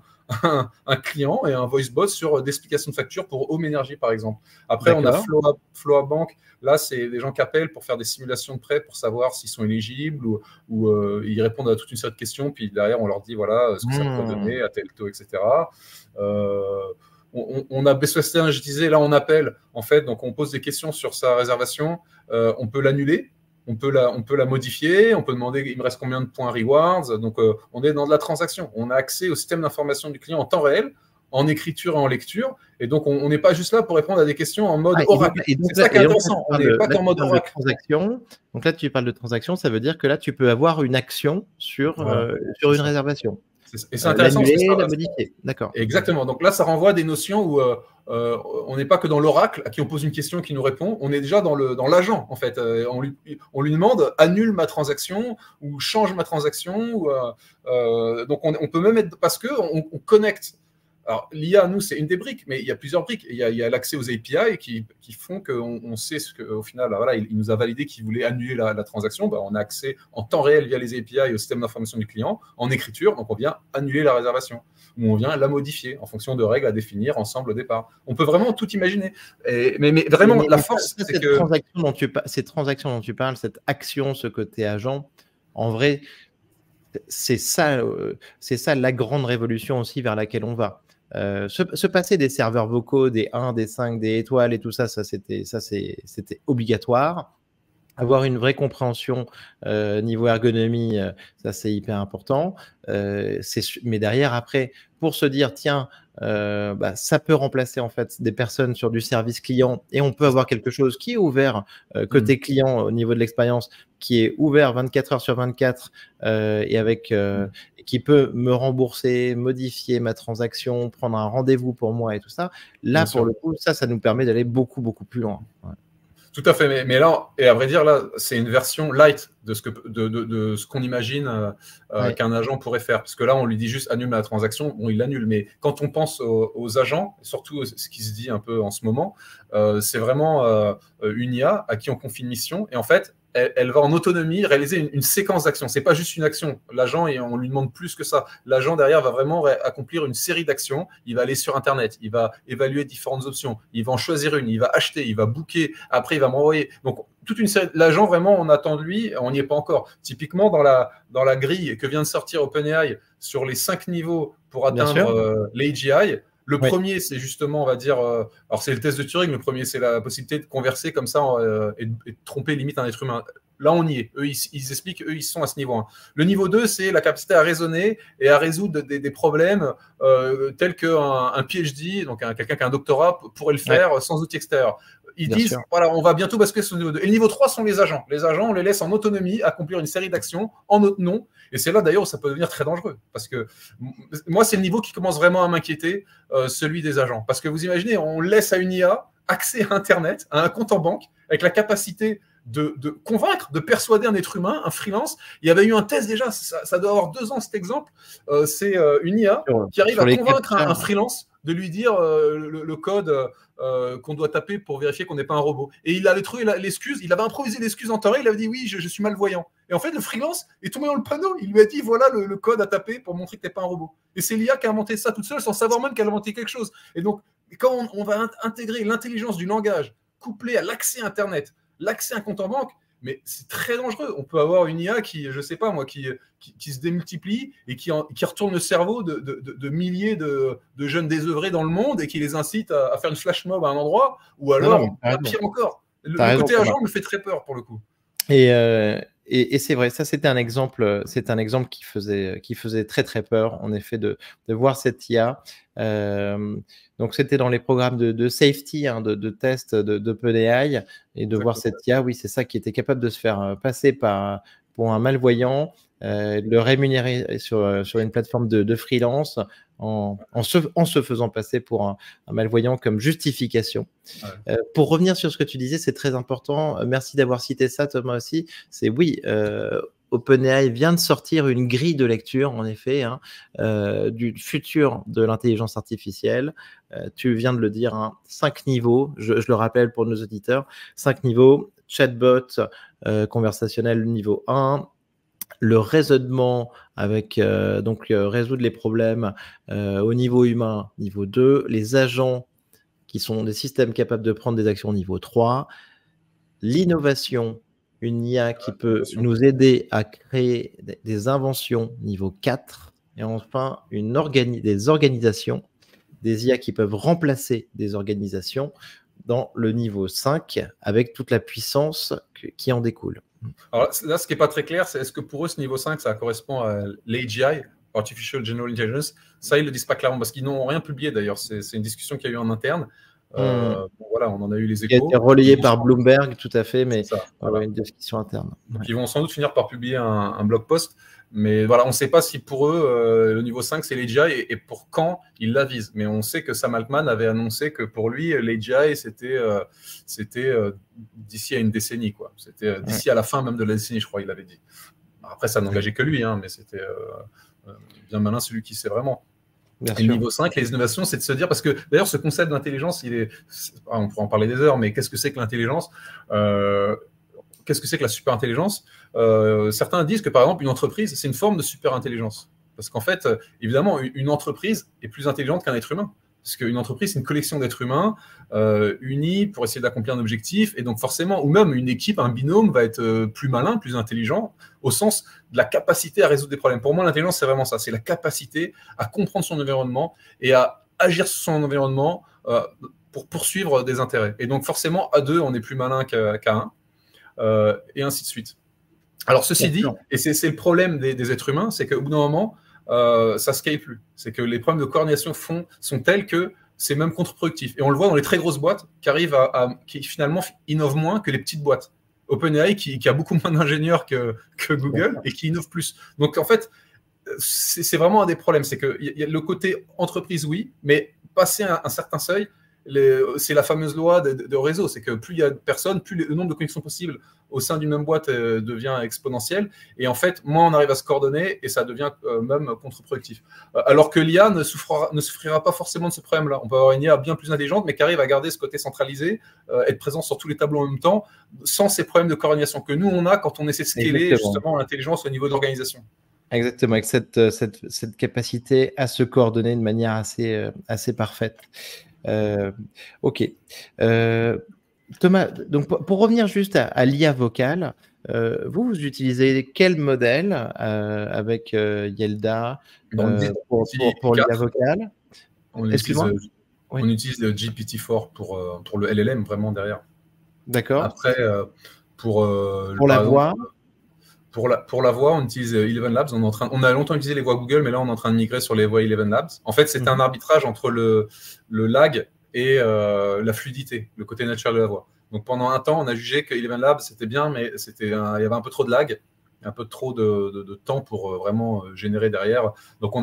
un client et un voicebot sur d'explications de facture pour Home Energy, par exemple. Après, on a Floa Bank. Là, c'est des gens qui appellent pour faire des simulations de prêt pour savoir s'ils sont éligibles ou ils répondent à toute une série de questions. Puis derrière, on leur dit voilà ce que ça peut donner à tel taux, etc. On a Best Western, je disais, là, on appelle, en fait, donc on pose des questions sur sa réservation. On peut l'annuler. On peut la modifier, on peut demander il me reste combien de points rewards. Donc, on est dans de la transaction. On a accès au système d'information du client en temps réel, en écriture et en lecture. Et donc, on n'est pas juste là pour répondre à des questions en mode oracle. C'est ça qui est intéressant. On n'est pas qu'en mode oracle. Donc là, tu parles de transaction, ça veut dire que là, tu peux avoir une action sur une réservation. Et c'est intéressant parce que l'annuler, la modifier. D'accord. Exactement. Donc là, ça renvoie à des notions où on n'est pas que dans l'oracle à qui on pose une question et qui nous répond. On est déjà dans l'agent, en fait. On lui demande annule ma transaction ou change ma transaction. Donc on peut même être parce que on connecte. Alors, l'IA, nous, c'est une des briques, mais il y a plusieurs briques. Il y a l'accès aux API qui font qu'on sait ce qu'au final, voilà, il nous a validé qu'il voulait annuler la transaction. Ben, on a accès en temps réel via les API au système d'information du client, en écriture. Donc, on vient annuler la réservation ou on vient la modifier en fonction de règles à définir ensemble au départ. On peut vraiment tout imaginer. Mais vraiment, la force, c'est que… Ces transactions dont tu parles, cette action, ce côté agent, en vrai, c'est ça la grande révolution aussi vers laquelle on va. Se passer des serveurs vocaux, des 1, des 5, des étoiles et tout ça, c'était obligatoire. Avoir une vraie compréhension niveau ergonomie, ça c'est hyper important. Mais derrière, après, pour se dire, tiens, ça peut remplacer en fait des personnes sur du service client et on peut avoir quelque chose qui est ouvert côté client au niveau de l'expérience, qui est ouvert 24 heures sur 24 et avec qui peut me rembourser, modifier ma transaction, prendre un rendez-vous pour moi et tout ça. Là, pour le coup, ça nous permet d'aller beaucoup, beaucoup plus loin. Ouais. Tout à fait, mais là, et à vrai dire, là, c'est une version light de ce qu'on imagine qu'un agent pourrait faire. Parce que là, on lui dit juste annule la transaction, bon, il l'annule. Mais quand on pense aux agents, surtout ce qui se dit un peu en ce moment, c'est vraiment une IA à qui on confie une mission. Et en fait, elle va en autonomie réaliser une séquence d'actions. C'est pas juste une action. L'agent, et on lui demande plus que ça. L'agent derrière va vraiment accomplir une série d'actions. Il va aller sur Internet, il va évaluer différentes options, il va en choisir une, il va acheter, il va booker, après il va m'envoyer. Donc toute une série. L'agent vraiment, on attend de lui, on n'y est pas encore. Typiquement dans la grille que vient de sortir OpenAI sur les 5 niveaux pour atteindre l'AGI. Le premier, c'est justement, on va dire, alors c'est le test de Turing, le premier, c'est la possibilité de converser comme ça et de tromper limite un être humain. Là, on y est. Eux, ils expliquent, eux, ils sont à ce niveau 1. Le niveau 2, c'est la capacité à raisonner et à résoudre des problèmes tels qu'un PhD, donc quelqu'un qui a un doctorat, pourrait le faire sans outil extérieur. Ils disent, voilà, on va bientôt basculer sur le niveau 2. Et le niveau 3 sont les agents. Les agents, on les laisse en autonomie accomplir une série d'actions en notre nom. Et c'est là, d'ailleurs, où ça peut devenir très dangereux. Parce que moi, c'est le niveau qui commence vraiment à m'inquiéter, celui des agents. Parce que vous imaginez, on laisse à une IA accès à Internet, à un compte en banque, avec la capacité de convaincre, de persuader un être humain, un freelance. Il y avait eu un test déjà, ça doit avoir 2 ans cet exemple. C'est une IA qui arrive à convaincre un freelance de lui dire le code qu'on doit taper pour vérifier qu'on n'est pas un robot. Et il avait trouvé l'excuse, il avait improvisé l'excuse en temps réel, il avait dit oui, je suis malvoyant. Et en fait, le freelance est tombé dans le panneau, il lui a dit voilà le code à taper pour montrer que tu n'es pas un robot. Et c'est l'IA qui a inventé ça toute seule sans savoir même qu'elle a inventé quelque chose. Et donc, quand on va intégrer l'intelligence du langage couplée à l'accès à Internet, l'accès à un compte en banque, mais c'est très dangereux. On peut avoir une IA qui, je sais pas moi, qui se démultiplie et qui retourne le cerveau de milliers de jeunes désœuvrés dans le monde et qui les incite à faire une flash mob à un endroit, ou alors, pire encore. Le côté agent me fait très peur pour le coup. Et c'est vrai, ça c'était un exemple qui faisait très très peur, en effet, de voir cette IA. Donc c'était dans les programmes de safety, de test d'OpenAI, et de voir cette IA, oui, c'est ça, qui était capable de se faire passer pour un malvoyant, de le rémunérer sur une plateforme de freelance en se faisant passer pour un malvoyant comme justification. Ouais. Pour revenir sur ce que tu disais, c'est très important. Merci d'avoir cité ça, Thomas, aussi. C'est oui, OpenAI vient de sortir une grille de lecture, en effet, du futur de l'intelligence artificielle. Tu viens de le dire, 5 niveaux, je le rappelle pour nos auditeurs, 5 niveaux, chatbot conversationnel niveau 1, le raisonnement avec résoudre les problèmes au niveau humain, niveau 2, les agents qui sont des systèmes capables de prendre des actions niveau 3, l'innovation, une IA qui peut nous aider à créer des inventions niveau 4, et enfin des organisations, des IA qui peuvent remplacer des organisations dans le niveau 5 avec toute la puissance qui en découle. Alors là, ce qui n'est pas très clair, c'est est-ce que pour eux, ce niveau 5, ça correspond à l'AGI, Artificial General Intelligence? Ça, ils ne le disent pas clairement parce qu'ils n'ont rien publié d'ailleurs. C'est une discussion qu'il y a eu en interne. Bon, voilà, on en a eu les Qui a échos. été relayé par Bloomberg, tout à fait, mais ça, voilà. une discussion interne. Donc, ils vont sans doute finir par publier un blog post. Mais voilà, on ne sait pas si pour eux, le niveau 5, c'est l'AGI et pour quand ils la visent. Mais on sait que Sam Altman avait annoncé que pour lui, l'AGI, c'était d'ici à une décennie, quoi. C'était d'ici à la fin même de la décennie, je crois, il avait dit. Après, ça n'engageait que lui, hein, mais c'était bien malin celui qui sait vraiment. Bien et le niveau 5, les innovations, c'est de se dire, parce que d'ailleurs, ce concept d'intelligence, on pourrait en parler des heures, mais qu'est-ce que c'est que l'intelligence Qu'est-ce que c'est que la super intelligence Certains disent que, par exemple, une entreprise, c'est une forme de super intelligence. Parce qu'en fait, évidemment, une entreprise est plus intelligente qu'un être humain. Parce qu'une entreprise, c'est une collection d'êtres humains unis pour essayer d'accomplir un objectif. Et donc, forcément, ou même une équipe, un binôme va être plus malin, plus intelligent, au sens de la capacité à résoudre des problèmes. Pour moi, l'intelligence, c'est vraiment ça. C'est la capacité à comprendre son environnement et à agir sur son environnement pour poursuivre des intérêts. Et donc, forcément, à deux, on est plus malin qu'à un. Et ainsi de suite. Alors, ceci dit, et c'est le problème des êtres humains, c'est qu'au bout d'un moment, ça ne scale plus. C'est que les problèmes de coordination sont tels que c'est même contre-productif. Et on le voit dans les très grosses boîtes qui finalement innovent moins que les petites boîtes. OpenAI qui a beaucoup moins d'ingénieurs que Google et qui innove plus. Donc, en fait, c'est vraiment un des problèmes. C'est qu'il y a le côté entreprise, oui, mais passer un certain seuil, c'est la fameuse loi de réseau, c'est que plus il y a de personnes, plus le nombre de connexions possibles au sein d'une même boîte devient exponentiel, et en fait, moins on arrive à se coordonner, et ça devient même contre-productif. Alors que l'IA ne souffrira pas forcément de ce problème-là. On peut avoir une IA bien plus intelligente, mais qui arrive à garder ce côté centralisé, être présent sur tous les tableaux en même temps, sans ces problèmes de coordination que nous, on a quand on essaie de scaler justement l'intelligence au niveau d'organisation. Exactement, avec cette capacité à se coordonner de manière assez parfaite. Ok. Thomas, donc pour revenir juste à l'IA vocale, vous utilisez quel modèle avec Yelda pour l'IA vocale? On utilise le GPT-4 pour le LLM vraiment derrière. D'accord. Après, pour la voix. Pour la voix, on utilise Eleven Labs. On a longtemps utilisé les voix Google, mais là, on est en train de migrer sur les voix Eleven Labs. En fait, c'est un arbitrage entre le lag et la fluidité, le côté naturel de la voix. Donc, pendant un temps, on a jugé que Eleven Labs, c'était bien, mais il y avait un peu trop de lag, un peu trop de temps pour vraiment générer derrière. Donc,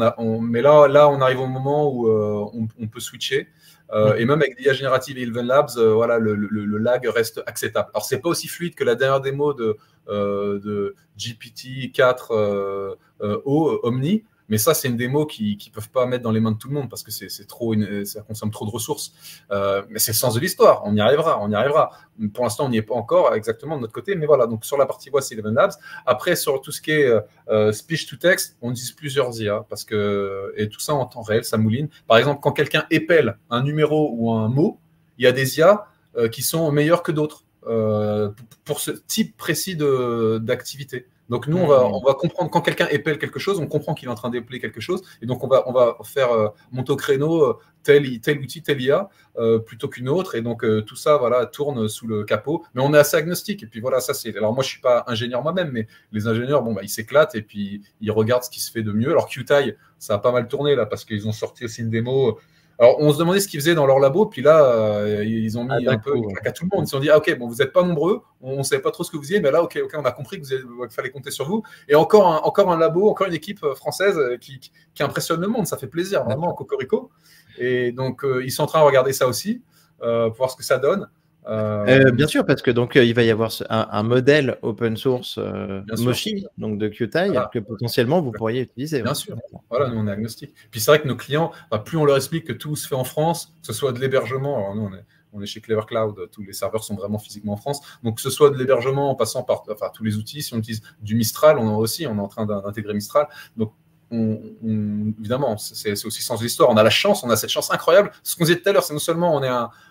mais là, on arrive au moment où on peut switcher. Et même avec l'IA générative et Eleven Labs, voilà, le lag reste acceptable. Alors, c'est pas aussi fluide que la dernière démo de GPT-4 Omni, mais ça, c'est une démo qu'ils ne peuvent pas mettre dans les mains de tout le monde parce que ça consomme trop de ressources. Mais c'est le sens de l'histoire. On y arrivera. Pour l'instant, on n'y est pas encore exactement de notre côté. Mais voilà, donc sur la partie voix, c'est Eleven Labs. Après, sur tout ce qui est speech to text, on utilise plusieurs IA et tout ça en temps réel, ça mouline. Par exemple, quand quelqu'un épelle un numéro ou un mot, il y a des IA qui sont meilleures que d'autres pour ce type précis d'activité. Donc nous, on va comprendre quand quelqu'un épelle quelque chose, on comprend qu'il est en train d'épeler quelque chose, et donc on va faire monter au créneau tel outil, tel IA, plutôt qu'une autre, et donc tout ça, voilà, tourne sous le capot. Mais on est assez agnostique, et puis voilà, ça c'est. Alors moi, je suis pas ingénieur moi-même, mais les ingénieurs, bon, ils s'éclatent et puis ils regardent ce qui se fait de mieux. Alors QTI, ça a pas mal tourné là, parce qu'ils ont sorti aussi une démo. Alors, on se demandait ce qu'ils faisaient dans leur labo, puis là, ils ont mis un peu une claque à tout le monde. Ils se sont dit, ok, bon, vous n'êtes pas nombreux, on ne savait pas trop ce que vous faisiez, mais là, ok, on a compris qu'il fallait compter sur vous. Et encore un labo, encore une équipe française qui impressionne le monde, ça fait plaisir, vraiment, cocorico. Et donc, ils sont en train de regarder ça aussi, pour voir ce que ça donne. Bien sûr, parce que donc il va y avoir un modèle open source Moshi, donc de QTI, que potentiellement vous pourriez utiliser. Bien sûr. Voilà, nous on est agnostique. Puis c'est vrai que nos clients, plus on leur explique que tout se fait en France, que ce soit de l'hébergement. Alors nous on est chez Clever Cloud, tous les serveurs sont vraiment physiquement en France. Donc que ce soit de l'hébergement en passant par tous les outils, si on utilise du Mistral, on est en train d'intégrer Mistral. Donc évidemment, c'est aussi le sens de l'histoire. On a cette chance incroyable. Ce qu'on disait tout à l'heure, c'est non seulement on est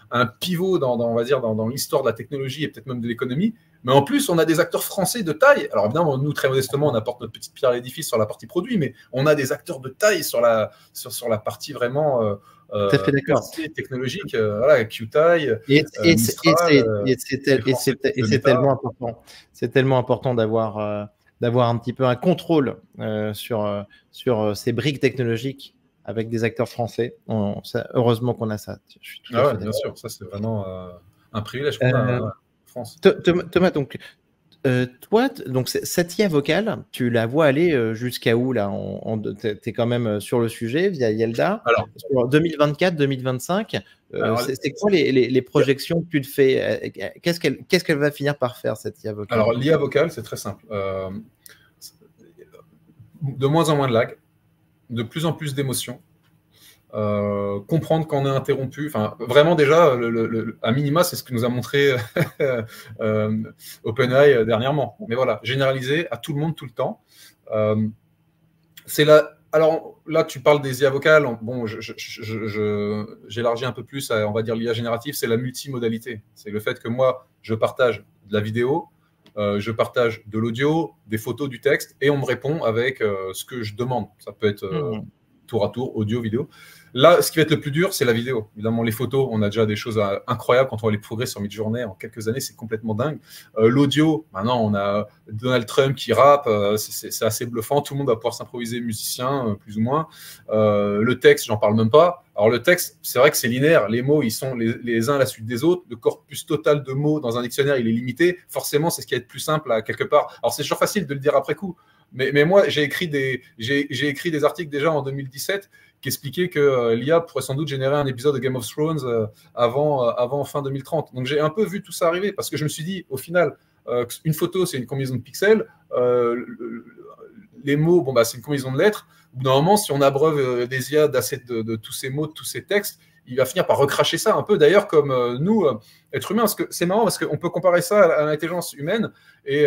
un pivot on va dire, dans l'histoire de la technologie et peut-être même de l'économie, mais en plus, on a des acteurs français de taille. Alors évidemment, nous, très modestement, on apporte notre petite pierre à l'édifice sur la partie produit, mais on a des acteurs de taille sur la partie vraiment technologique, voilà, QTI. Et c'est tellement important. C'est tellement important d'avoir un petit peu un contrôle sur ces briques technologiques avec des acteurs français. Heureusement qu'on a ça. Je suis tout à Ah fait ouais, bien d'accord. sûr, ça c'est vraiment un privilège qu'on a en France. Thomas, donc, toi, donc cette IA vocale, tu la vois aller jusqu'à où là? Tu es quand même sur le sujet via Yelda. Alors, Sur 2024, 2025, alors, c'est quoi les projections que tu te fais? Qu'est-ce qu'elle va finir par faire, cette IA vocale? alors l'IA vocale, c'est très simple. De moins en moins de lag, de plus en plus d'émotions. Comprendre quand on est interrompu. Enfin, vraiment déjà, à minima, c'est ce que nous a montré OpenAI dernièrement. Mais voilà, généraliser à tout le monde tout le temps. C'est là. Alors là, tu parles des IA vocales. Bon, j'élargis un peu plus à, on va dire, l'IA générative. C'est la multimodalité. C'est le fait que moi, je partage de la vidéo, je partage de l'audio, des photos, du texte, et on me répond avec ce que je demande. Ça peut être tour à tour, audio, vidéo. Là, ce qui va être le plus dur, c'est la vidéo. Évidemment, les photos, on a déjà des choses incroyables quand on voit les progrès sur Midjourney en quelques années, c'est complètement dingue. L'audio, maintenant, on a Donald Trump qui rappe, c'est assez bluffant. Tout le monde va pouvoir s'improviser musicien, plus ou moins. Le texte, j'en parle même pas. Alors, le texte, c'est vrai que c'est linéaire. Les mots, ils sont les uns à la suite des autres. Le corpus total de mots dans un dictionnaire, il est limité. Forcément, c'est ce qui va être plus simple à quelque part. Alors, c'est toujours facile de le dire après coup. Mais moi, j'ai écrit des articles déjà en 2017 qui expliquait que l'IA pourrait sans doute générer un épisode de Game of Thrones avant fin 2030. Donc j'ai un peu vu tout ça arriver parce que je me suis dit, au final, une photo, c'est une combinaison de pixels. Les mots, bon, bah, c'est une combinaison de lettres. Au bout d'un moment, si on abreuve des IA d'assez de tous ces mots, de tous ces textes, il va finir par recracher ça un peu. D'ailleurs, comme nous, êtres humains, parce que c'est marrant parce qu'on peut comparer ça à l'intelligence humaine et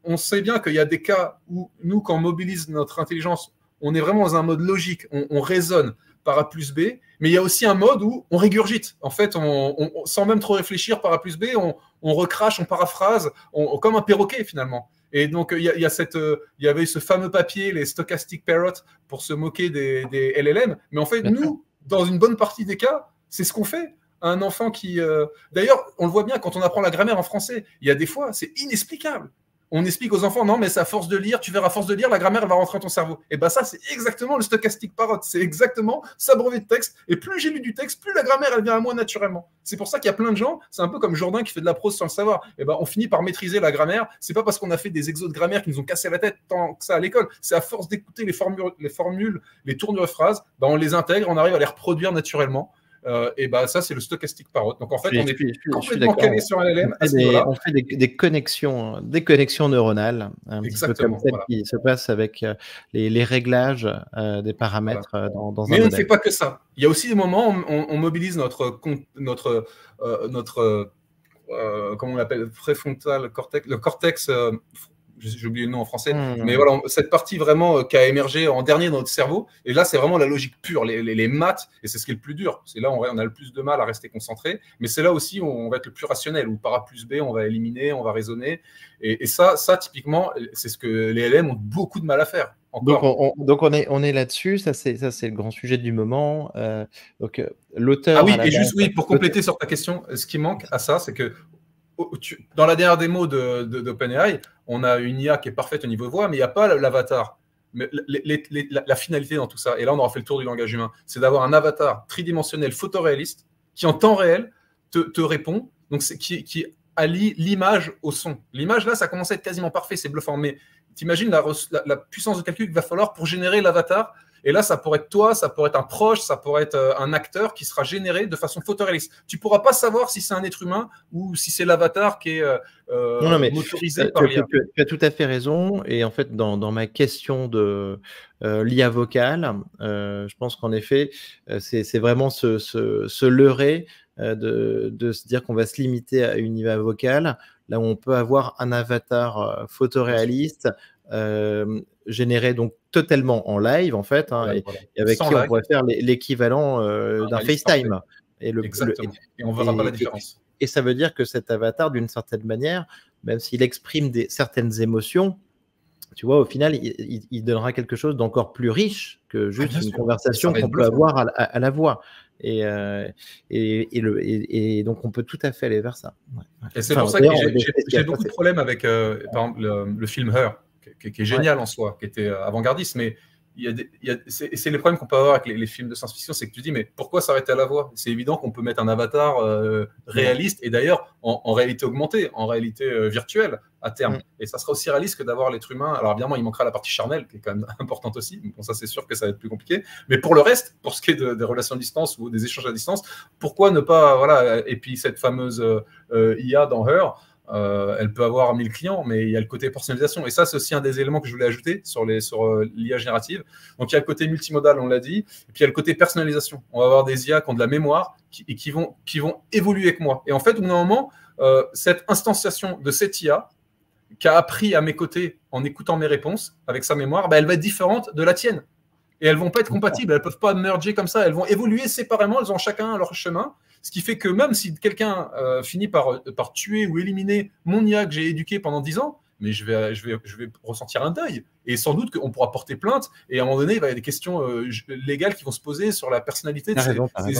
on sait bien qu'il y a des cas où nous, quand on mobilise notre intelligence, on est vraiment dans un mode logique, on raisonne par A plus B, mais il y a aussi un mode où on régurgite. En fait, sans même trop réfléchir par A plus B, on recrache, on paraphrase, comme un perroquet finalement. Et donc, il y avait ce fameux papier, les Stochastic Parrot, pour se moquer des LLM. Mais en fait, nous, dans une bonne partie des cas, c'est ce qu'on fait. Un enfant qui... D'ailleurs, on le voit bien quand on apprend la grammaire en français. Il y a des fois, c'est inexplicable. On explique aux enfants, non, mais c'est à force de lire, tu verras, à force de lire, la grammaire, elle va rentrer dans ton cerveau. Et bien ça, c'est exactement le stochastic parrot. C'est exactement s'abreuver de texte. Et plus j'ai lu du texte, plus la grammaire, elle vient à moi naturellement. C'est pour ça qu'il y a plein de gens, c'est un peu comme Jourdain qui fait de la prose sans le savoir. Et ben, on finit par maîtriser la grammaire. C'est pas parce qu'on a fait des exos de grammaire qui nous ont cassé la tête tant que ça à l'école. C'est à force d'écouter les formules, les tournures de phrases, ben, on les intègre, on arrive à les reproduire naturellement. Et bah ça, c'est le stochastic parrot. Donc en fait, on est complètement calé sur un LLM à ce niveau-là. On fait des connexions neuronales, un Exactement, petit peu comme celle voilà. qui se passe avec les réglages des paramètres dans un Mais on ne modèle. fait pas que ça. Il y a aussi des moments où on mobilise notre comment on l'appelle, préfrontal cortex, le cortex. J'ai oublié le nom en français, mais voilà, cette partie vraiment qui a émergé en dernier dans notre cerveau. Et là, c'est vraiment la logique pure, les maths, et c'est ce qui est le plus dur. C'est là où on a le plus de mal à rester concentré, mais c'est là aussi où on va être le plus rationnel, où par A plus B, on va éliminer, on va raisonner. Et ça, typiquement, c'est ce que les LM ont beaucoup de mal à faire. Encore. Donc on est là-dessus, ça c'est le grand sujet du moment. Donc l'auteur. Ah oui, et juste oui, pour compléter sur ta question, ce qui manque à ça, c'est que dans la dernière démo d'OpenAI, on a une IA qui est parfaite au niveau voix, mais il n'y a pas l'avatar. Mais la finalité dans tout ça, et là on aura fait le tour du langage humain, c'est d'avoir un avatar tridimensionnel photoréaliste qui en temps réel te répond, donc qui allie l'image au son. L'image là, ça commence à être quasiment parfait, c'est bluffant, mais t'imagines la puissance de calcul qu'il va falloir pour générer l'avatar. Et là, ça pourrait être toi, ça pourrait être un proche, ça pourrait être un acteur qui sera généré de façon photoréaliste. Tu ne pourras pas savoir si c'est un être humain ou si c'est l'avatar qui est motorisé par l'IA. Tu as tout à fait raison. Et en fait, dans ma question de l'IA vocale, je pense qu'en effet, c'est vraiment se leurrer de se dire qu'on va se limiter à une IA vocale, là où on peut avoir un avatar photoréaliste généré donc totalement en live en fait, hein, Ouais, et voilà. avec Sans qui on lag. pourrait faire l'équivalent d'un FaceTime. Exactement. Et on ne verra pas la différence. Et ça veut dire que cet avatar, d'une certaine manière, même s'il exprime certaines émotions, tu vois, au final, il donnera quelque chose d'encore plus riche que juste une conversation qu'on peut avoir à la voix. Et donc, on peut tout à fait aller vers ça. Ouais. Et c'est pour ça que j'ai beaucoup de problèmes avec, par exemple, le film Her, qui est génial en soi, qui était avant-gardiste, mais c'est les problèmes qu'on peut avoir avec les films de science-fiction, c'est que tu dis, mais pourquoi s'arrêter à la voix? C'est évident qu'on peut mettre un avatar réaliste, et d'ailleurs en réalité augmentée, en réalité virtuelle à terme. Et ça sera aussi réaliste que d'avoir l'être humain. Alors évidemment, il manquera la partie charnelle, qui est quand même importante aussi. Bon, ça, c'est sûr que ça va être plus compliqué. Mais pour le reste, pour ce qui est des relations à distance ou des échanges à distance, pourquoi ne pas... Voilà. Et puis cette fameuse IA dans Her, elle peut avoir 1000 clients, mais il y a le côté personnalisation. Et ça, c'est aussi un des éléments que je voulais ajouter sur l'IA générative. Donc, il y a le côté multimodal, on l'a dit, et puis il y a le côté personnalisation. On va avoir des IA qui ont de la mémoire et qui vont évoluer avec moi. Et en fait, au bout d'un moment, cette instanciation de cette IA qui a appris à mes côtés en écoutant mes réponses avec sa mémoire, elle va être différente de la tienne. Et elles ne vont pas être compatibles, elles ne peuvent pas merger comme ça, elles vont évoluer séparément, elles ont chacun leur chemin. Ce qui fait que même si quelqu'un finit par tuer ou éliminer mon IA que j'ai éduqué pendant 10 ans, mais je vais ressentir un deuil. Et sans doute qu'on pourra porter plainte. Et à un moment donné, il va y avoir des questions légales qui vont se poser sur la personnalité de ces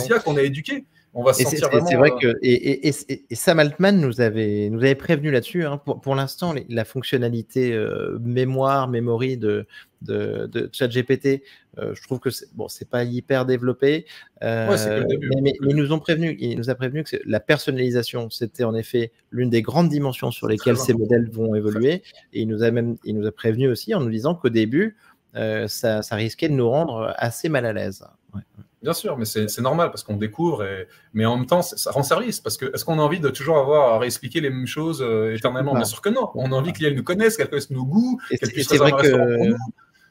IA qu'on a éduquées. On va se sentir vraiment... C'est vrai que et Sam Altman nous avait prévenu là-dessus. Hein. Pour l'instant, la fonctionnalité memory de ChatGPT, je trouve que c'est pas hyper développé. C'est que le début. Mais il nous a prévenu que la personnalisation, c'était en effet l'une des grandes dimensions sur lesquelles ces modèles vont évoluer. Et il nous a prévenu aussi en nous disant qu'au début, ça risquait de nous rendre assez mal à l'aise. Ouais. Bien sûr, mais c'est normal parce qu'on découvre, mais en même temps, ça rend service. Parce que est-ce qu'on a envie de toujours avoir à réexpliquer les mêmes choses éternellement? Bien sûr que non. On a envie qu'elles nous connaissent, qu'elles connaissent nos goûts, qu'elles puissent faire un restaurant pour nous.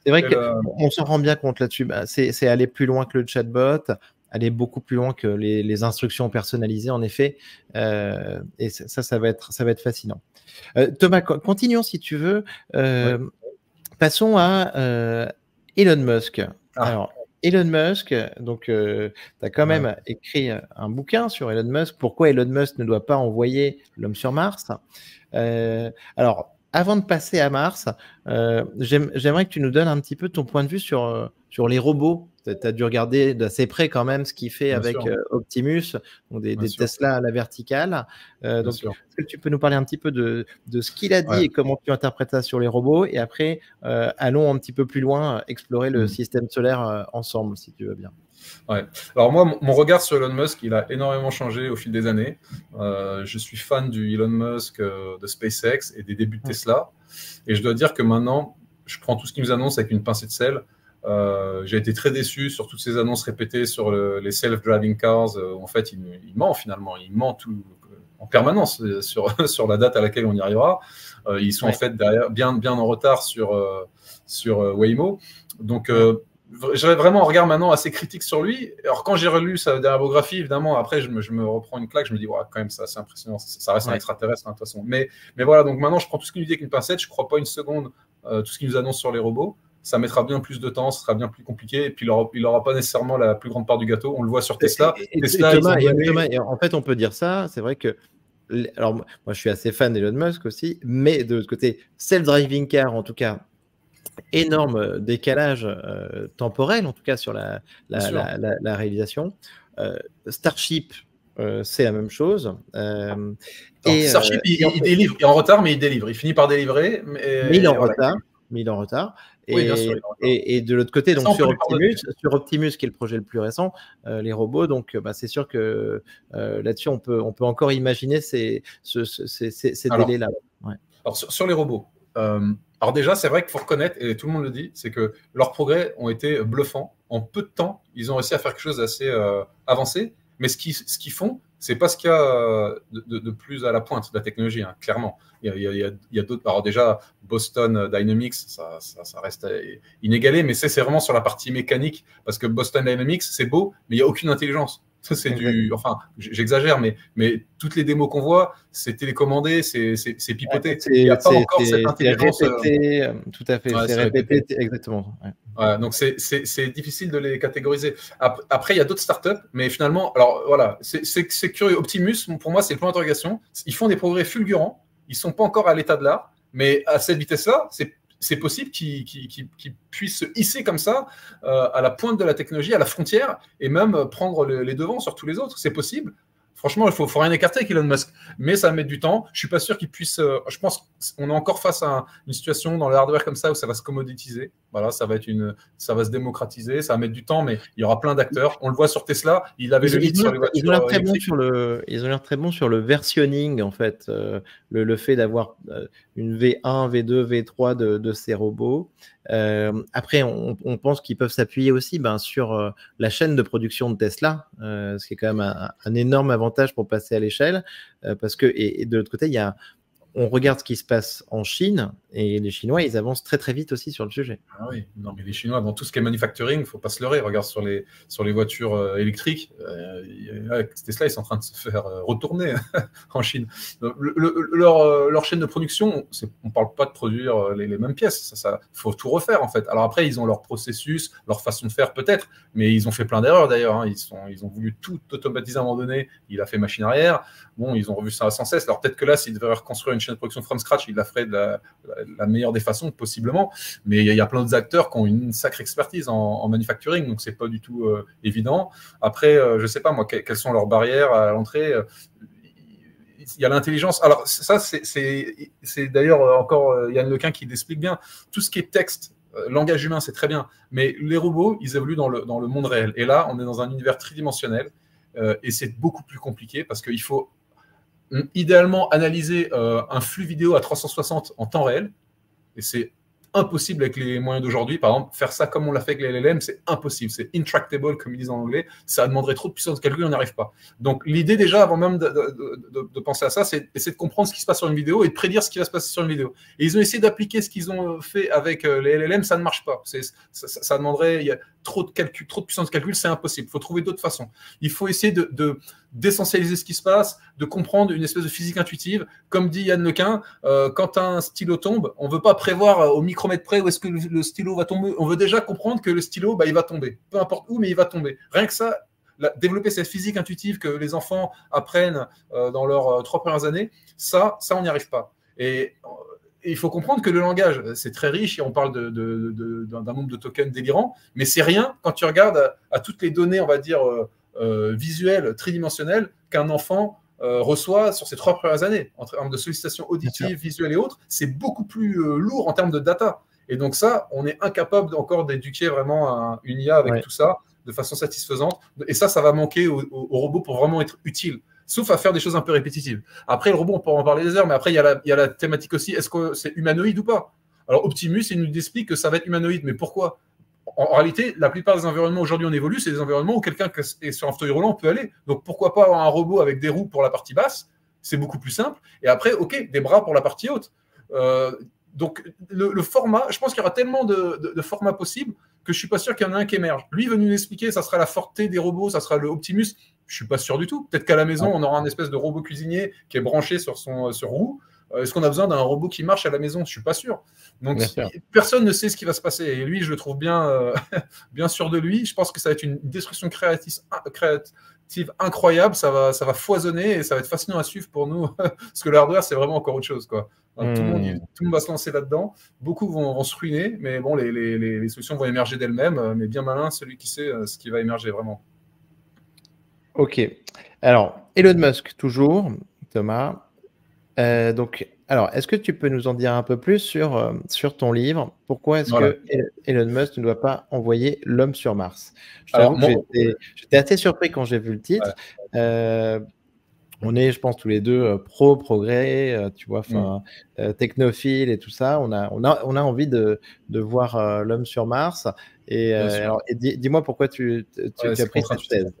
C'est vrai qu'on s'en rend bien compte là-dessus. C'est aller plus loin que le chatbot, aller beaucoup plus loin que les instructions personnalisées, en effet. Et ça va être fascinant. Thomas, continuons si tu veux. Passons à Elon Musk. Alors, Elon Musk, donc tu as quand même écrit un bouquin sur Elon Musk. Pourquoi Elon Musk ne doit pas envoyer l'homme sur Mars? Alors, avant de passer à Mars, j'aimerais que tu nous donnes un petit peu ton point de vue sur les robots. Tu as dû regarder d'assez près quand même ce qu'il fait avec Optimus, donc des Tesla à la verticale. Donc, est-ce que tu peux nous parler un petit peu de ce qu'il a dit et comment tu interprètes ça sur les robots? Et après, allons un petit peu plus loin, explorer le système solaire ensemble, si tu veux bien. Ouais. Alors moi, mon regard sur Elon Musk, il a énormément changé au fil des années. Je suis fan du Elon Musk de SpaceX et des débuts de Tesla. Et je dois dire que maintenant, je prends tout ce qu'il nous annonce avec une pincée de sel. J'ai été très déçu sur toutes ces annonces répétées sur les self-driving cars. En fait, il ment finalement. Il ment tout, en permanence sur la date à laquelle on y arrivera. Ils sont en fait derrière, bien en retard sur Waymo. Donc, j'avais vraiment un regard maintenant assez critique sur lui. Alors, quand j'ai relu sa dernière biographie, évidemment, après, je me reprends une claque. Je me dis, quand même, c'est assez impressionnant. Ça reste un extraterrestre, de toute façon. Mais voilà, donc maintenant, je prends tout ce qu'il nous dit avec une pincette. Je ne crois pas une seconde tout ce qu'il nous annonce sur les robots. Ça mettra bien plus de temps, ça sera bien plus compliqué. Et puis, il n'aura pas nécessairement la plus grande part du gâteau. On le voit sur Tesla. Thomas, en fait, on peut dire ça. C'est vrai que. Alors, moi, je suis assez fan d'Elon Musk aussi. Mais de l'autre côté, self-driving car, en tout cas, énorme décalage temporel, en tout cas sur la réalisation. Starship, c'est la même chose. Starship, il délivre. Il est en retard, mais il délivre. Il finit par délivrer. Mais il est en retard. Et de l'autre côté, donc sur Optimus, qui est le projet le plus récent, les robots, donc c'est sûr que là-dessus, on peut encore imaginer ces délais-là. Ouais. Alors, sur les robots, alors déjà, c'est vrai qu'il faut reconnaître, et tout le monde le dit, c'est que leurs progrès ont été bluffants. En peu de temps, ils ont réussi à faire quelque chose d'assez avancé. Mais ce qu'ils font, c'est pas ce qu'il y a de plus à la pointe de la technologie, hein, clairement. Il y a d'autres. Alors déjà, Boston Dynamics, ça reste inégalé, mais c'est vraiment sur la partie mécanique, parce que Boston Dynamics, c'est beau, mais il n'y a aucune intelligence. C'est enfin, j'exagère, mais toutes les démos qu'on voit, c'est télécommandé, c'est pipoté. Il n'y a pas encore cette intelligence. Répété, tout à fait, c'est répété, exactement. Ouais, donc c'est difficile de les catégoriser. Après, il y a d'autres startups, mais finalement, alors voilà, c'est curieux. Optimus, pour moi, c'est le point d'interrogation. Ils font des progrès fulgurants. Ils ne sont pas encore à l'état de l'art, mais à cette vitesse-là, c'est possible qu'ils puissent se hisser comme ça à la pointe de la technologie, à la frontière, et même prendre les devants sur tous les autres. C'est possible. Franchement, il ne faut rien écarter avec Elon Musk. Mais ça va mettre du temps. Je ne suis pas sûr qu'il puisse... je pense qu'on est encore face à une situation dans le hardware comme ça où ça va se commoditiser. Voilà, ça va se démocratiser, ça va mettre du temps, mais il y aura plein d'acteurs. On le voit sur Tesla, il avait le lead sur les voitures ils ont l'air très bons électriques. ils ont l'air très bons sur le versionning, en fait, le fait d'avoir une V1, V2, V3 de ces robots. Après, on pense qu'ils peuvent s'appuyer aussi sur la chaîne de production de Tesla, ce qui est quand même un énorme avantage pour passer à l'échelle, parce que et de l'autre côté, on regarde ce qui se passe en Chine, et les Chinois, ils avancent très très vite aussi sur le sujet. Ah oui, non, mais les Chinois, dans tout ce qui est manufacturing, il ne faut pas se leurrer. Regarde sur les voitures électriques, Tesla, ils sont en train de se faire retourner en Chine. Leur chaîne de production, on ne parle pas de produire les mêmes pièces. Ça, faut tout refaire, en fait. Alors après, ils ont leur processus, leur façon de faire, peut-être, mais ils ont fait plein d'erreurs, d'ailleurs. Hein. Ils ont voulu tout automatiser à un moment donné. Il a fait machine arrière. Bon, ils ont revu ça sans cesse. Alors peut-être que là, s'ils devaient reconstruire une chaîne de production from scratch, ils la feraient de la meilleure des façons, possiblement. Mais il y a plein d'autres acteurs qui ont une sacrée expertise en manufacturing, donc c'est pas du tout évident. Après, je sais pas moi, quelles sont leurs barrières à l'entrée. Il y a l'intelligence. Alors ça, c'est d'ailleurs encore Yann Lequin qui l'explique bien. Tout ce qui est texte, langage humain, c'est très bien. Mais les robots, ils évoluent dans le monde réel. Et là, on est dans un univers tridimensionnel et c'est beaucoup plus compliqué parce qu'il faut idéalement analyser un flux vidéo à 360 en temps réel. Et c'est impossible avec les moyens d'aujourd'hui. Par exemple, faire ça comme on l'a fait avec les LLM, c'est impossible. C'est intractable, comme ils disent en anglais. Ça demanderait trop de puissance de calcul, on n'y arrive pas. Donc, l'idée déjà, avant même de penser à ça, c'est essayer de comprendre ce qui se passe sur une vidéo et de prédire ce qui va se passer sur une vidéo. Et ils ont essayé d'appliquer ce qu'ils ont fait avec les LLM, ça ne marche pas. Ça demanderait, il y a trop de calcul, trop de puissance de calcul, c'est impossible. Il faut trouver d'autres façons. Il faut essayer d'essentialiser ce qui se passe, de comprendre une espèce de physique intuitive. Comme dit Yann Lequin, quand un stylo tombe, on ne veut pas prévoir au micromètre près où est-ce que le stylo va tomber. On veut déjà comprendre que le stylo, il va tomber. Peu importe où, mais il va tomber. Rien que ça, développer cette physique intuitive que les enfants apprennent dans leurs 3 premières années, ça on n'y arrive pas. Et il faut comprendre que le langage, c'est très riche et on parle d'un nombre de tokens délirant, mais c'est rien quand tu regardes à toutes les données, on va dire, visuelles, tridimensionnelles qu'un enfant reçoit sur ses 3 premières années, en termes de sollicitations auditives, visuelles et autres. C'est beaucoup plus lourd en termes de data. Et donc ça, on est incapable encore d'éduquer vraiment une IA avec tout ça de façon satisfaisante. Et ça va manquer au robot pour vraiment être utile. Sauf à faire des choses un peu répétitives. Après, le robot, on peut en parler des heures, mais après, il y a la thématique aussi, est-ce que c'est humanoïde ou pas? Alors, Optimus, il nous explique que ça va être humanoïde, mais pourquoi? En réalité, la plupart des environnements aujourd'hui on évolue, c'est des environnements où quelqu'un qui est sur un fauteuil roulant peut aller. Donc, pourquoi pas avoir un robot avec des roues pour la partie basse? C'est beaucoup plus simple. Et après, OK, des bras pour la partie haute. Donc, le format, je pense qu'il y aura tellement de formats possibles que je ne suis pas sûr qu'il y en ait un qui émerge. Lui, il veut nous expliquer, ça sera la Forte des robots, ça sera le Optimus. Je ne suis pas sûr du tout. Peut-être qu'à la maison, on aura un espèce de robot cuisinier qui est branché sur roue. Est-ce qu'on a besoin d'un robot qui marche à la maison? Je ne suis pas sûr. Donc, personne ne sait ce qui va se passer. Et lui, je le trouve bien, bien sûr de lui. Je pense que ça va être une destruction créative incroyable. Ça va foisonner et ça va être fascinant à suivre pour nous. Parce que le hardware, c'est vraiment encore autre chose, quoi. Tout le monde va se lancer là-dedans. Beaucoup vont se ruiner, mais bon, les solutions vont émerger d'elles-mêmes. Mais bien malin, celui qui sait ce qui va émerger vraiment. Ok. Alors, Elon Musk, toujours, Thomas. Alors, est-ce que tu peux nous en dire un peu plus sur ton livre? Pourquoi est-ce que Elon Musk ne doit pas envoyer l'homme sur Mars? Je t'avoue que j'étais assez surpris quand j'ai vu le titre. On est, je pense, tous les deux pro-progrès, tu vois, technophile et tout ça. On a envie de voir l'homme sur Mars. Et dis-moi pourquoi tu as pris cette thèse.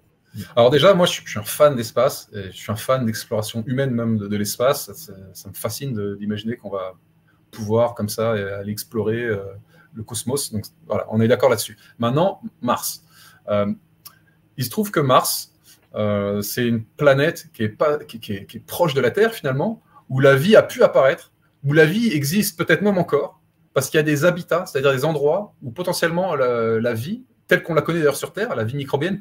Alors déjà, moi, je suis un fan d'espace, je suis un fan d'exploration humaine même de l'espace. Ça me fascine d'imaginer qu'on va pouvoir comme ça aller explorer le cosmos. Donc voilà, on est d'accord là-dessus. Maintenant, Mars. Il se trouve que Mars, c'est une planète qui est proche de la Terre finalement, où la vie a pu apparaître, où la vie existe peut-être même encore, parce qu'il y a des habitats, c'est-à-dire des endroits où potentiellement la vie, telle qu'on la connaît d'ailleurs sur Terre, la vie microbienne,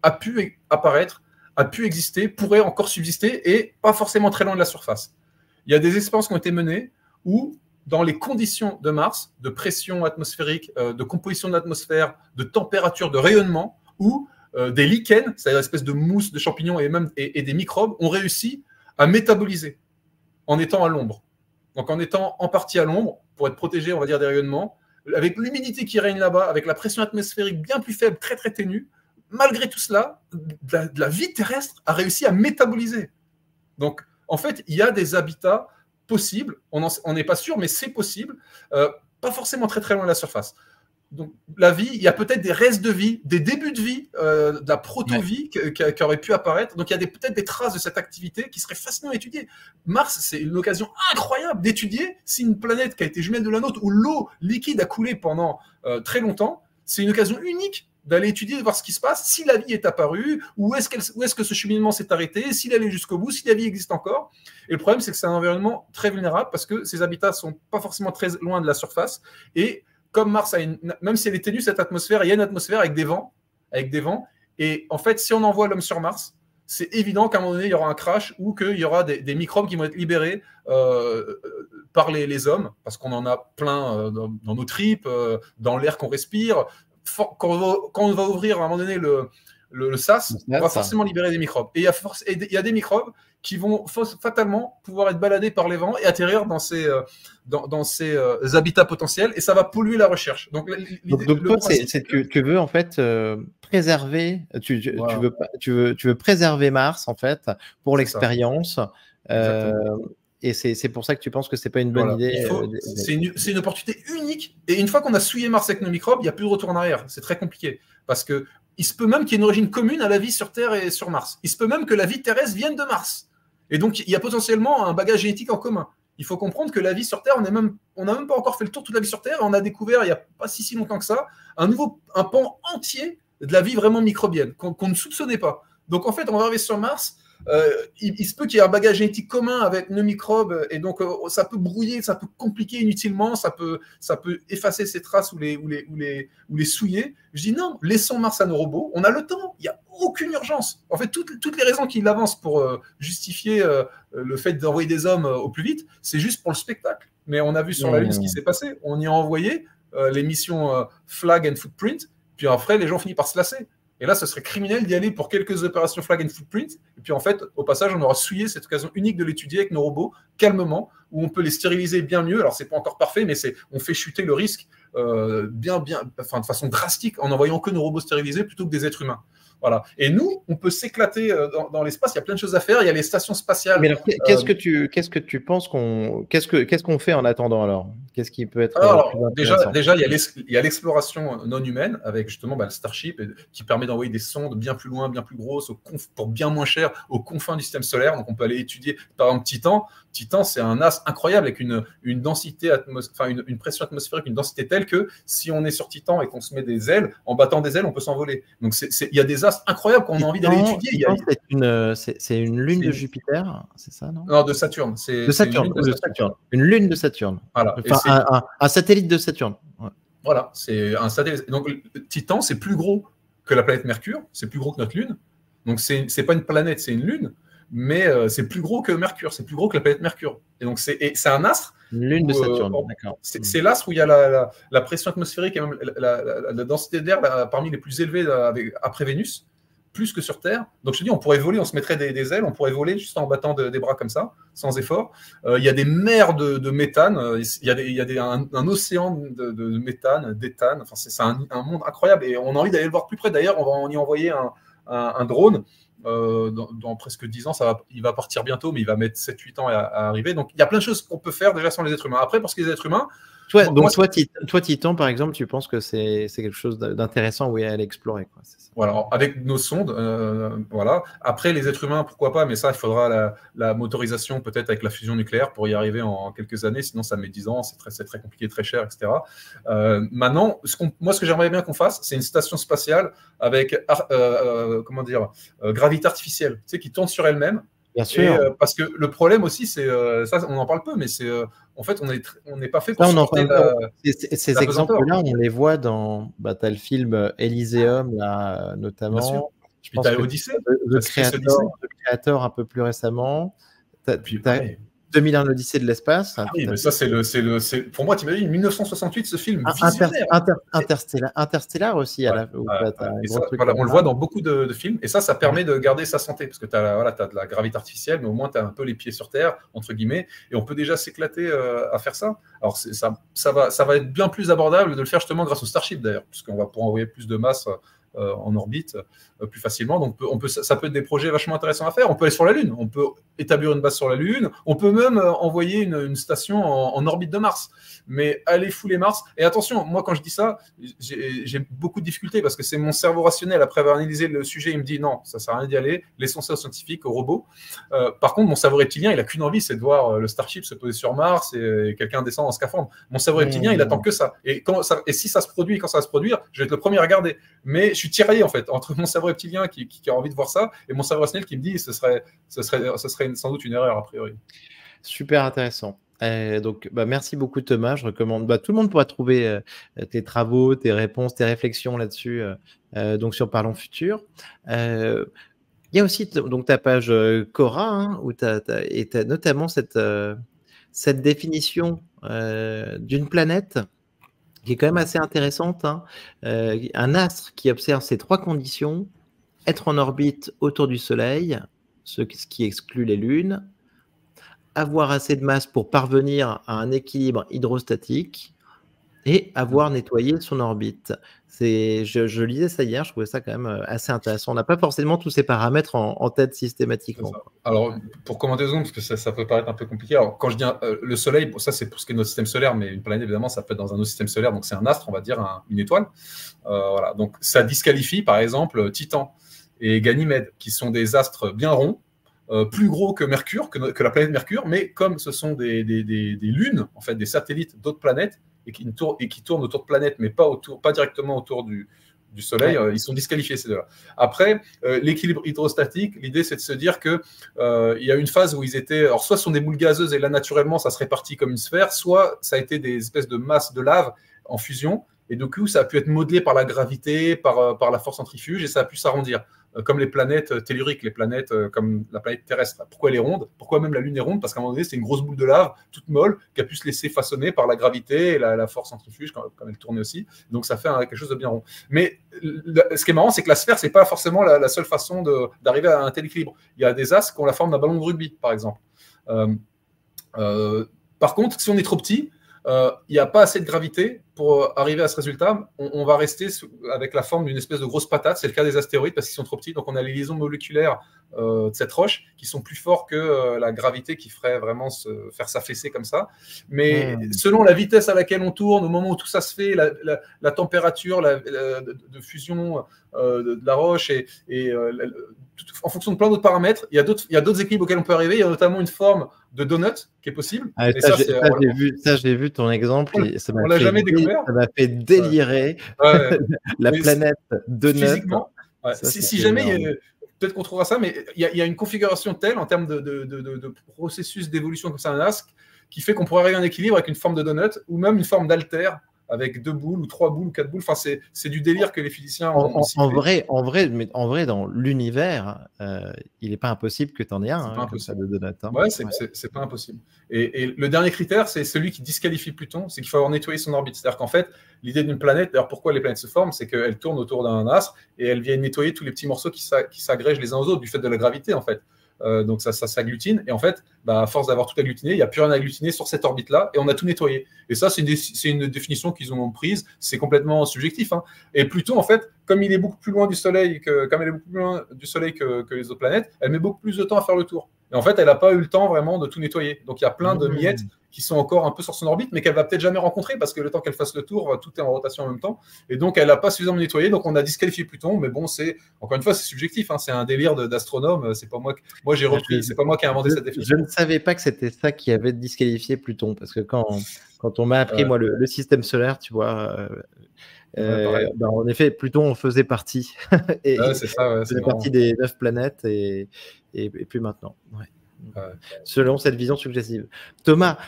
a pu apparaître, a pu exister, pourrait encore subsister et pas forcément très loin de la surface. Il y a des expériences qui ont été menées où, dans les conditions de Mars, de pression atmosphérique, de composition de l'atmosphère, de température, de rayonnement, où des lichens, c'est-à-dire une espèce de mousse de champignons et des microbes, ont réussi à métaboliser en étant à l'ombre. Donc en étant en partie à l'ombre, pour être protégé, on va dire, des rayonnements, avec l'humidité qui règne là-bas, avec la pression atmosphérique bien plus faible, très très ténue, malgré tout cela, de la vie terrestre a réussi à métaboliser. Donc, en fait, il y a des habitats possibles, on n'est pas sûr, mais c'est possible, pas forcément très très loin de la surface. Donc, la vie, il y a peut-être des restes de vie, des débuts de vie, de la proto-vie qui aurait pu apparaître. Donc, il y a peut-être des traces de cette activité qui seraient fascinantes à étudier. Mars, c'est une occasion incroyable d'étudier si une planète qui a été jumelle de la nôtre, où l'eau liquide a coulé pendant très longtemps, c'est une occasion unique d'aller étudier, de voir ce qui se passe, si la vie est apparue, où est-ce que ce cheminement s'est arrêté, s'il allait jusqu'au bout, si la vie existe encore. Et le problème, c'est que c'est un environnement très vulnérable parce que ces habitats ne sont pas forcément très loin de la surface. Et comme Mars, même si elle est ténue, cette atmosphère, il y a une atmosphère avec des vents. Et en fait, si on envoie l'homme sur Mars, c'est évident qu'à un moment donné, il y aura un crash ou qu'il y aura des microbes qui vont être libérés par les hommes, parce qu'on en a plein dans nos tripes, dans l'air qu'on respire. Quand on va ouvrir à un moment donné le sas, on va forcément libérer des microbes. Et il y a des microbes qui vont fatalement pouvoir être baladés par les vents et atterrir dans ces habitats potentiels, et ça va polluer la recherche. Donc toi, tu veux en fait préserver, tu veux préserver Mars en fait pour l'expérience. Et c'est pour ça que tu penses que c'est pas une bonne idée. C'est une opportunité unique. Et une fois qu'on a souillé Mars avec nos microbes, il n'y a plus de retour en arrière. C'est très compliqué. Parce que il se peut même qu'il y ait une origine commune à la vie sur Terre et sur Mars. Il se peut même que la vie terrestre vienne de Mars. Et donc, il y a potentiellement un bagage génétique en commun. Il faut comprendre que la vie sur Terre, on n'a même pas encore fait le tour de toute la vie sur Terre. On a découvert, il n'y a pas si longtemps que ça, un pan entier de la vie vraiment microbienne qu'on ne soupçonnait pas. Donc, en fait, on va arriver sur Mars. Il se peut qu'il y ait un bagage génétique commun avec nos microbes, et donc ça peut brouiller, ça peut compliquer inutilement, ça peut effacer ces traces ou les souiller. Je dis non, laissons Mars à nos robots, on a le temps, il n'y a aucune urgence. En fait, toutes les raisons qu'il avance pour justifier le fait d'envoyer des hommes au plus vite, c'est juste pour le spectacle. Mais on a vu sur la Lune ce qui s'est passé, on y a envoyé les missions Flag and Footprint, puis après les gens finissent par se lasser. Et là, ce serait criminel d'y aller pour quelques opérations Flag and Footprint. Et puis, en fait, au passage, on aura souillé cette occasion unique de l'étudier avec nos robots, calmement, où on peut les stériliser bien mieux. Alors, c'est pas encore parfait, mais on fait chuter le risque de façon drastique en envoyant que nos robots stérilisés plutôt que des êtres humains. Voilà. Et nous, on peut s'éclater dans l'espace. Il y a plein de choses à faire. Il y a les stations spatiales. Mais alors, qu'est-ce que tu penses qu'est-ce qu'on fait en attendant alors? Qu'est-ce qui peut être déjà, il y a l'exploration non humaine avec justement le Starship qui permet d'envoyer des sondes bien plus loin, bien plus grosses, pour bien moins cher, aux confins du système solaire. Donc, on peut aller étudier, par exemple, Titan. Titan, c'est un astre incroyable avec une densité une pression atmosphérique, une densité telle que si on est sur Titan et qu'on se met des ailes, en battant des ailes, on peut s'envoler. Donc, il y a des astres incroyables qu'on a envie d'aller étudier. C'est une lune de Jupiter, c'est ça, non? Non, de Saturne. De Saturne. Une lune de Saturne. Voilà. Un satellite de Saturne. Ouais. Voilà, c'est un satellite. Donc, Titan, c'est plus gros que la planète Mercure, c'est plus gros que notre Lune. Donc, c'est pas une planète, c'est une lune, mais c'est plus gros que Mercure, c'est plus gros que la planète Mercure. Et donc, c'est un astre. Une lune de Saturne, d'accord. C'est l'astre où il y a la pression atmosphérique et même la densité d'air parmi les plus élevées après Vénus, plus que sur Terre. Donc, je te dis, on pourrait voler, on se mettrait des ailes, on pourrait voler juste en battant des bras comme ça, sans effort. Il y a des mers de méthane, il y a un océan de méthane, d'éthane. Enfin, c'est un monde incroyable et on a envie d'aller le voir plus près. D'ailleurs, on va y envoyer un drone. Dans presque 10 ans, il va partir bientôt, mais il va mettre 7-8 ans à arriver. Donc, il y a plein de choses qu'on peut faire déjà sans les êtres humains. Après, pour ce qui est des êtres humains... Toi, Titan, par exemple, tu penses que c'est quelque chose d'intéressant où il y a à l'explorer, quoi. C'est ça. Voilà, avec nos sondes, voilà. Après, les êtres humains, pourquoi pas, mais ça, il faudra la motorisation peut-être avec la fusion nucléaire pour y arriver en quelques années, sinon ça met 10 ans, c'est très compliqué, très cher, etc. Maintenant, moi, ce que j'aimerais bien qu'on fasse, c'est une station spatiale avec, gravité artificielle, tu sais, qui tourne sur elle-même. Bien sûr. Parce que le problème aussi, c'est ça, on en parle peu, mais c'est en fait, on n'est pas fait pour supporter ces exemples-là, on les voit dans. Tu as le film Elysium, là, notamment. Je pense que Odyssey, The Creator un peu plus récemment. Puis, 2001 l'Odyssée de l'espace. Ah oui, mais ça, pour moi, t'imagines, 1968, ce film visionnaire. Interstellar aussi, on le voit dans beaucoup de films, et ça permet de garder sa santé, parce que tu as de la gravité artificielle, mais au moins tu as un peu les pieds sur terre, entre guillemets, et on peut déjà s'éclater à faire ça. Alors ça va être bien plus abordable de le faire justement grâce au Starship d'ailleurs, puisqu'on va pouvoir envoyer plus de masse en orbite plus facilement. Donc ça peut être des projets vachement intéressants à faire. On peut aller sur la Lune, on peut établir une base sur la Lune, on peut même envoyer une station en orbite de Mars. Mais aller fouler Mars, et attention, moi quand je dis ça, j'ai beaucoup de difficultés parce que c'est mon cerveau rationnel, après avoir analysé le sujet, il me dit non, ça sert à rien d'y aller, laissons ça aux scientifiques, aux robots. Par contre, mon cerveau reptilien, il a qu'une envie, c'est de voir le Starship se poser sur Mars et quelqu'un descend en scaphandre. Mon cerveau reptilien, il attend que ça. Et si ça se produit, quand ça va se produire, je vais être le premier à regarder. Mais je suis tiraillé en fait entre mon cerveau reptilien qui a envie de voir ça et mon cerveau rationnel qui me dit ce serait sans doute une erreur a priori. Super intéressant. Donc, merci beaucoup Thomas. Je recommande. Tout le monde pourra trouver tes travaux, tes réponses, tes réflexions là-dessus. Donc sur Parlons Futur. Il y a aussi donc ta page Quora hein, où tu as notamment cette définition d'une planète qui est quand même assez intéressante. Hein. Un astre qui observe ces 3 conditions: être en orbite autour du Soleil, ce qui exclut les lunes, avoir assez de masse pour parvenir à un équilibre hydrostatique et avoir nettoyé son orbite. Je lisais ça hier, je trouvais ça quand même assez intéressant. On n'a pas forcément tous ces paramètres en tête systématiquement. Alors, pour commenter parce que ça peut paraître un peu compliqué. Alors, quand je dis le Soleil, ça c'est pour ce qui est de notre système solaire, mais une planète, évidemment, ça peut être dans un autre système solaire, donc c'est un astre, on va dire, une étoile. Voilà. Donc, ça disqualifie, par exemple, Titan et Ganymède, qui sont des astres bien ronds, plus gros que Mercure, que la planète Mercure, mais comme ce sont des lunes, en fait, des satellites d'autres planètes, et qui tournent autour de planètes, mais pas directement autour du Soleil, ils sont disqualifiés ces deux-là. Après, l'équilibre hydrostatique, l'idée c'est de se dire que il y a une phase où ils étaient, alors soit ce sont des boules gazeuses et là naturellement ça se répartit comme une sphère, soit ça a été des espèces de masses de lave en fusion, et du coup ça a pu être modelé par la gravité, par la force centrifuge, et ça a pu s'arrondir. Comme les planètes telluriques, les planètes comme la planète terrestre. Pourquoi elle est ronde? Pourquoi même la Lune est ronde? Parce qu'à un moment donné, c'est une grosse boule de lave, toute molle, qui a pu se laisser façonner par la gravité et la force centrifuge, quand elle tournait aussi. Donc ça fait quelque chose de bien rond. Mais ce qui est marrant, c'est que la sphère, c'est pas forcément la seule façon d'arriver à un tel équilibre. Il y a des astres qui ont la forme d'un ballon de rugby, par exemple. Par contre, si on est trop petit, il n'y a pas assez de gravité pour arriver à ce résultat. On va rester avec la forme d'une espèce de grosse patate. C'est le cas des astéroïdes parce qu'ils sont trop petits. Donc, on a les liaisons moléculaires de cette roche qui sont plus forts que la gravité qui ferait vraiment faire s'affaisser comme ça. Mais selon la vitesse à laquelle on tourne, au moment où tout ça se fait, la température de fusion de la roche en fonction de plein d'autres paramètres, il y a d'autres équilibres auxquels on peut arriver. Il y a notamment une forme de donut qui est possible. J'ai vu ton exemple. On l'a jamais découvert. Ça m'a fait délirer. La planète donut. Physiquement. Si jamais, peut-être qu'on trouvera ça, mais il y a une configuration telle en termes de processus d'évolution comme ça, un astre, qui fait qu'on pourrait arriver à un équilibre avec une forme de donut ou même une forme d'altère avec 2 boules ou 3 boules ou 4 boules. Enfin, c'est du délire que les physiciens ont en vrai, dans l'univers, il n'est pas impossible que tu en aies un comme ça de donut. Hein. Ouais, c'est pas impossible. Et le dernier critère, c'est celui qui disqualifie Pluton, c'est qu'il faut avoir nettoyé son orbite. C'est-à-dire qu'en fait, l'idée d'une planète, d'ailleurs pourquoi les planètes se forment, c'est qu'elles tournent autour d'un astre et elles viennent nettoyer tous les petits morceaux qui s'agrègent les uns aux autres du fait de la gravité, en fait. Donc ça s'agglutine, et en fait, à force d'avoir tout agglutiné, il n'y a plus rien à agglutiner sur cette orbite-là, et on a tout nettoyé. Et ça, c'est une définition qu'ils ont prise, c'est complètement subjectif. Hein. Et Pluton, en fait, comme il est beaucoup plus loin du Soleil que les autres planètes, elle met beaucoup plus de temps à faire le tour. Et en fait, elle n'a pas eu le temps vraiment de tout nettoyer. Donc il y a plein de miettes qui sont encore un peu sur son orbite, mais qu'elle va peut-être jamais rencontrer parce que le temps qu'elle fasse le tour, tout est en rotation en même temps. Et donc, elle n'a pas suffisamment nettoyé. Donc, on a disqualifié Pluton. Mais bon, encore une fois, c'est subjectif. Hein, c'est un délire d'astronome. C'est pas moi j'ai repris. C'est pas moi qui ai inventé cette définition. Je ne savais pas que c'était ça qui avait disqualifié Pluton, parce que quand on m'a appris moi le système solaire, tu vois. En effet, Pluton en faisait partie. C'est ça. C'est partie des 9 planètes et plus maintenant. Ouais. Selon cette vision suggestive. Thomas,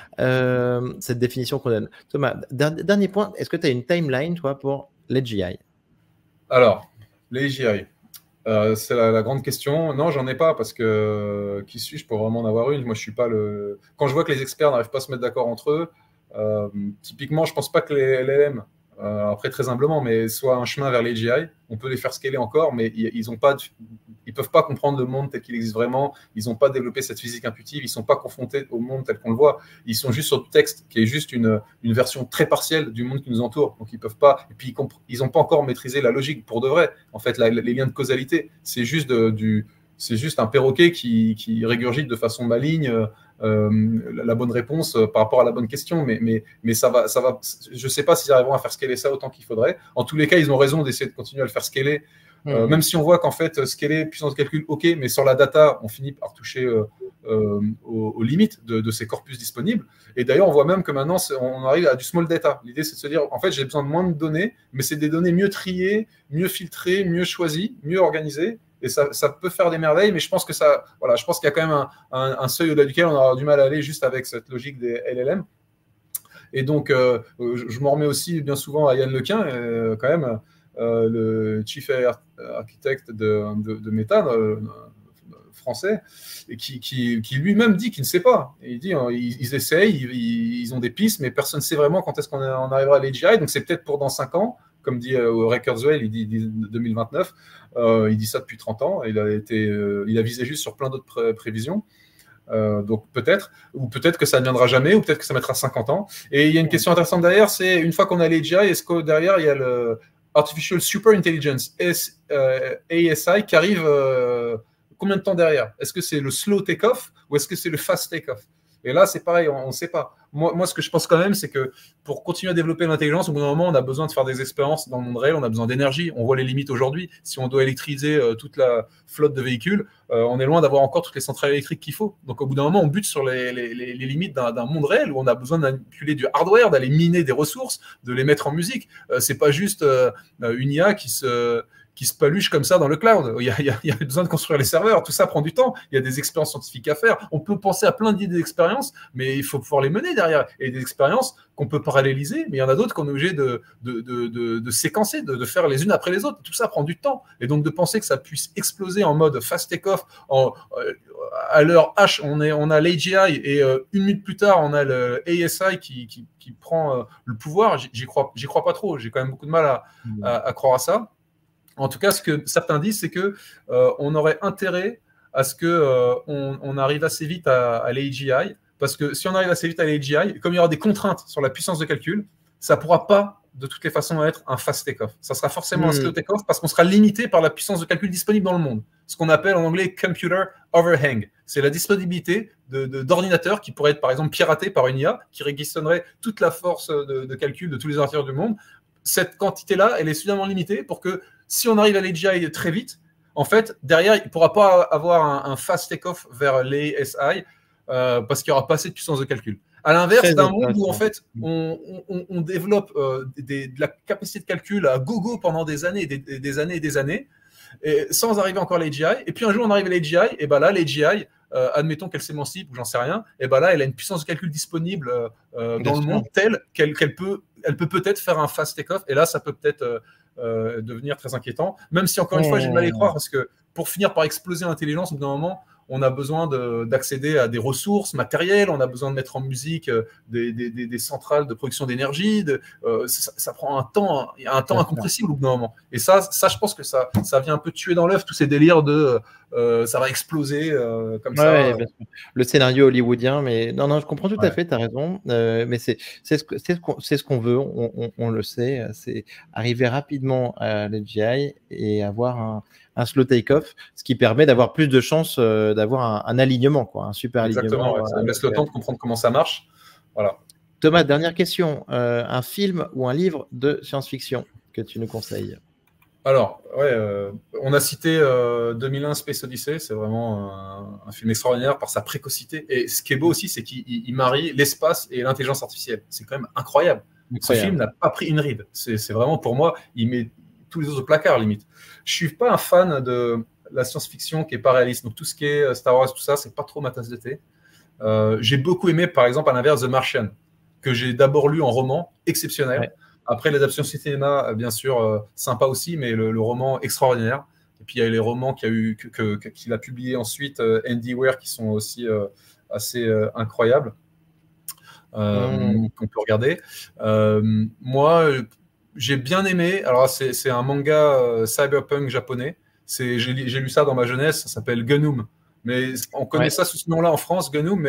cette définition qu'on donne. Thomas, dernier point, est-ce que tu as une timeline, toi, pour l'AGI? Alors, l'AGI. C'est la grande question. Non, j'en ai pas parce que qui suis-je pour vraiment en avoir une? Moi, je suis pas le. Quand je vois que les experts n'arrivent pas à se mettre d'accord entre eux, typiquement, je pense pas que les LLM, après très humblement, mais soit un chemin vers les GI. On peut les faire scaler encore, mais ils ont pas, ils peuvent pas comprendre le monde tel qu'il existe vraiment. Ils n'ont pas développé cette physique intuitive. Ils sont pas confrontés au monde tel qu'on le voit. Ils sont juste sur le texte, qui est juste une version très partielle du monde qui nous entoure. Donc ils peuvent pas. Et puis ils n'ont pas encore maîtrisé la logique pour de vrai. En fait, les liens de causalité, c'est juste c'est juste un perroquet qui régurgite de façon maligne la bonne réponse par rapport à la bonne question. Mais ça va. Je ne sais pas s'ils arriveront à faire scaler ça autant qu'il faudrait. En tous les cas, ils ont raison d'essayer de continuer à le faire scaler. Même si on voit qu'en fait, scaler, puissance de calcul, ok, mais sur la data, on finit par toucher aux limites de ces corpus disponibles. Et d'ailleurs, on voit même que maintenant, on arrive à du small data. L'idée, c'est de se dire, en fait, j'ai besoin de moins de données, mais c'est des données mieux triées, mieux filtrées, mieux choisies, mieux organisées. Et ça peut faire des merveilles, mais je pense que je pense qu'il y a quand même un seuil au-delà duquel on aura du mal à aller juste avec cette logique des LLM. Et donc, je m'en remets aussi bien souvent à Yann Lequin, quand même, le chief architect de Meta, français, et qui lui-même dit qu'il ne sait pas. Et il dit, ils essayent, ils ont des pistes, mais personne ne sait vraiment quand est-ce qu'on arrivera à l'AGI. Donc, c'est peut-être pour dans 5 ans. Comme dit Ray Kurzweil, il dit 2029. Il dit ça depuis 30 ans. Il a visé juste sur plein d'autres prévisions. Donc peut-être, ou peut-être que ça ne viendra jamais, ou peut-être que ça mettra 50 ans. Et il y a une question intéressante derrière, c'est une fois qu'on a l'AGI, est-ce que derrière il y a le Artificial Super Intelligence, ASI, qui arrive combien de temps derrière? Est-ce que c'est le slow take-off ou est-ce que c'est le fast take-off? Et là, c'est pareil, on ne sait pas. Moi, ce que je pense quand même, c'est que pour continuer à développer l'intelligence, au bout d'un moment, on a besoin de faire des expériences dans le monde réel, on a besoin d'énergie. On voit les limites aujourd'hui. Si on doit électriser toute la flotte de véhicules, on est loin d'avoir encore toutes les centrales électriques qu'il faut. Donc, au bout d'un moment, on bute sur les limites d'un monde réel où on a besoin de manipuler du hardware, d'aller miner des ressources, de les mettre en musique. C'est pas juste une IA qui se paluche comme ça dans le cloud. Il y a besoin de construire les serveurs. Tout ça prend du temps. Il y a des expériences scientifiques à faire. On peut penser à plein d'idées d'expériences, mais il faut pouvoir les mener derrière. Et des expériences qu'on peut paralléliser, mais il y en a d'autres qu'on est obligé de séquencer, de faire les unes après les autres. Tout ça prend du temps. Et donc, de penser que ça puisse exploser en mode fast take-off, à l'heure H, on a l'AGI et 1 minute plus tard, on a le ASI qui prend le pouvoir. J'y crois pas trop. J'ai quand même beaucoup de mal à croire à ça. En tout cas, ce que certains disent, c'est que on aurait intérêt à ce que on arrive assez vite à l'AGI, parce que si on arrive assez vite à l'AGI, comme il y aura des contraintes sur la puissance de calcul, ça ne pourra pas de toutes les façons être un fast take-off. Ça sera forcément un slow take-off parce qu'on sera limité par la puissance de calcul disponible dans le monde. Ce qu'on appelle en anglais computer overhang. C'est la disponibilité d'ordinateurs qui pourraient être par exemple piratés par une IA qui réquisitionnerait toute la force de calcul de tous les ordinateurs du monde. Cette quantité-là, elle est suffisamment limitée pour que si on arrive à l'AGI très vite, en fait, derrière, il ne pourra pas avoir un fast take-off vers l'ASI parce qu'il n'y aura pas assez de puissance de calcul. À l'inverse d'un monde où, en fait, on développe de la capacité de calcul à gogo pendant des années des années et des années, et sans arriver encore à l'AGI. Et puis un jour, on arrive à l'AGI, et ben là, l'AGI, admettons qu'elle s'émancipe ou j'en sais rien, et ben là, elle a une puissance de calcul disponible dans le monde telle qu'elle peut peut-être faire un fast take-off. Et là, ça peut peut-être devenir très inquiétant. Même si, encore une fois, j'ai du mal à y croire parce que pour finir par exploser l'intelligence, au bout d'un moment, on a besoin d'accéder à des ressources matérielles, on a besoin de mettre en musique des centrales de production d'énergie. Ça prend un temps, il y a un temps incompressible au bout d'un moment. Et ça, je pense que ça vient un peu tuer dans l'œuf tous ces délires de ça va exploser comme ça. Ouais, le scénario hollywoodien, mais non, je comprends tout à fait, tu as raison. Mais c'est ce qu'on veut, on le sait, c'est arriver rapidement à l'AGI et avoir un slow take-off, ce qui permet d'avoir plus de chances d'avoir un alignement, quoi, un super Exactement, alignement. Ça laisse le temps de comprendre comment ça marche. Voilà. Thomas, dernière question. Un film ou un livre de science-fiction que tu nous conseilles? Alors, on a cité 2001 Space Odyssey, c'est vraiment un film extraordinaire par sa précocité. Et ce qui est beau aussi, c'est qu'il marie l'espace et l'intelligence artificielle. C'est quand même incroyable. Ce film n'a pas pris une ride. C'est vraiment, pour moi, il met tous les autres au placard, limite. Je suis pas un fan de la science-fiction qui est pas réaliste. Donc tout ce qui est Star Wars, tout ça, c'est pas trop ma tasse de thé. J'ai beaucoup aimé, par exemple, à l'inverse, The Martian, que j'ai d'abord lu en roman, exceptionnel. Ouais. Après, l'adaptation cinéma, bien sûr, sympa aussi, mais le roman extraordinaire. Et puis il y a les romans qu'il a publiés ensuite, Andy Weir, qui sont aussi assez incroyables, qu'on peut regarder. Moi, j'ai bien aimé. Alors c'est un manga cyberpunk japonais. J'ai lu ça dans ma jeunesse. Ça s'appelle Gunum. Mais on connaît ça sous ce nom-là en France, Gunum,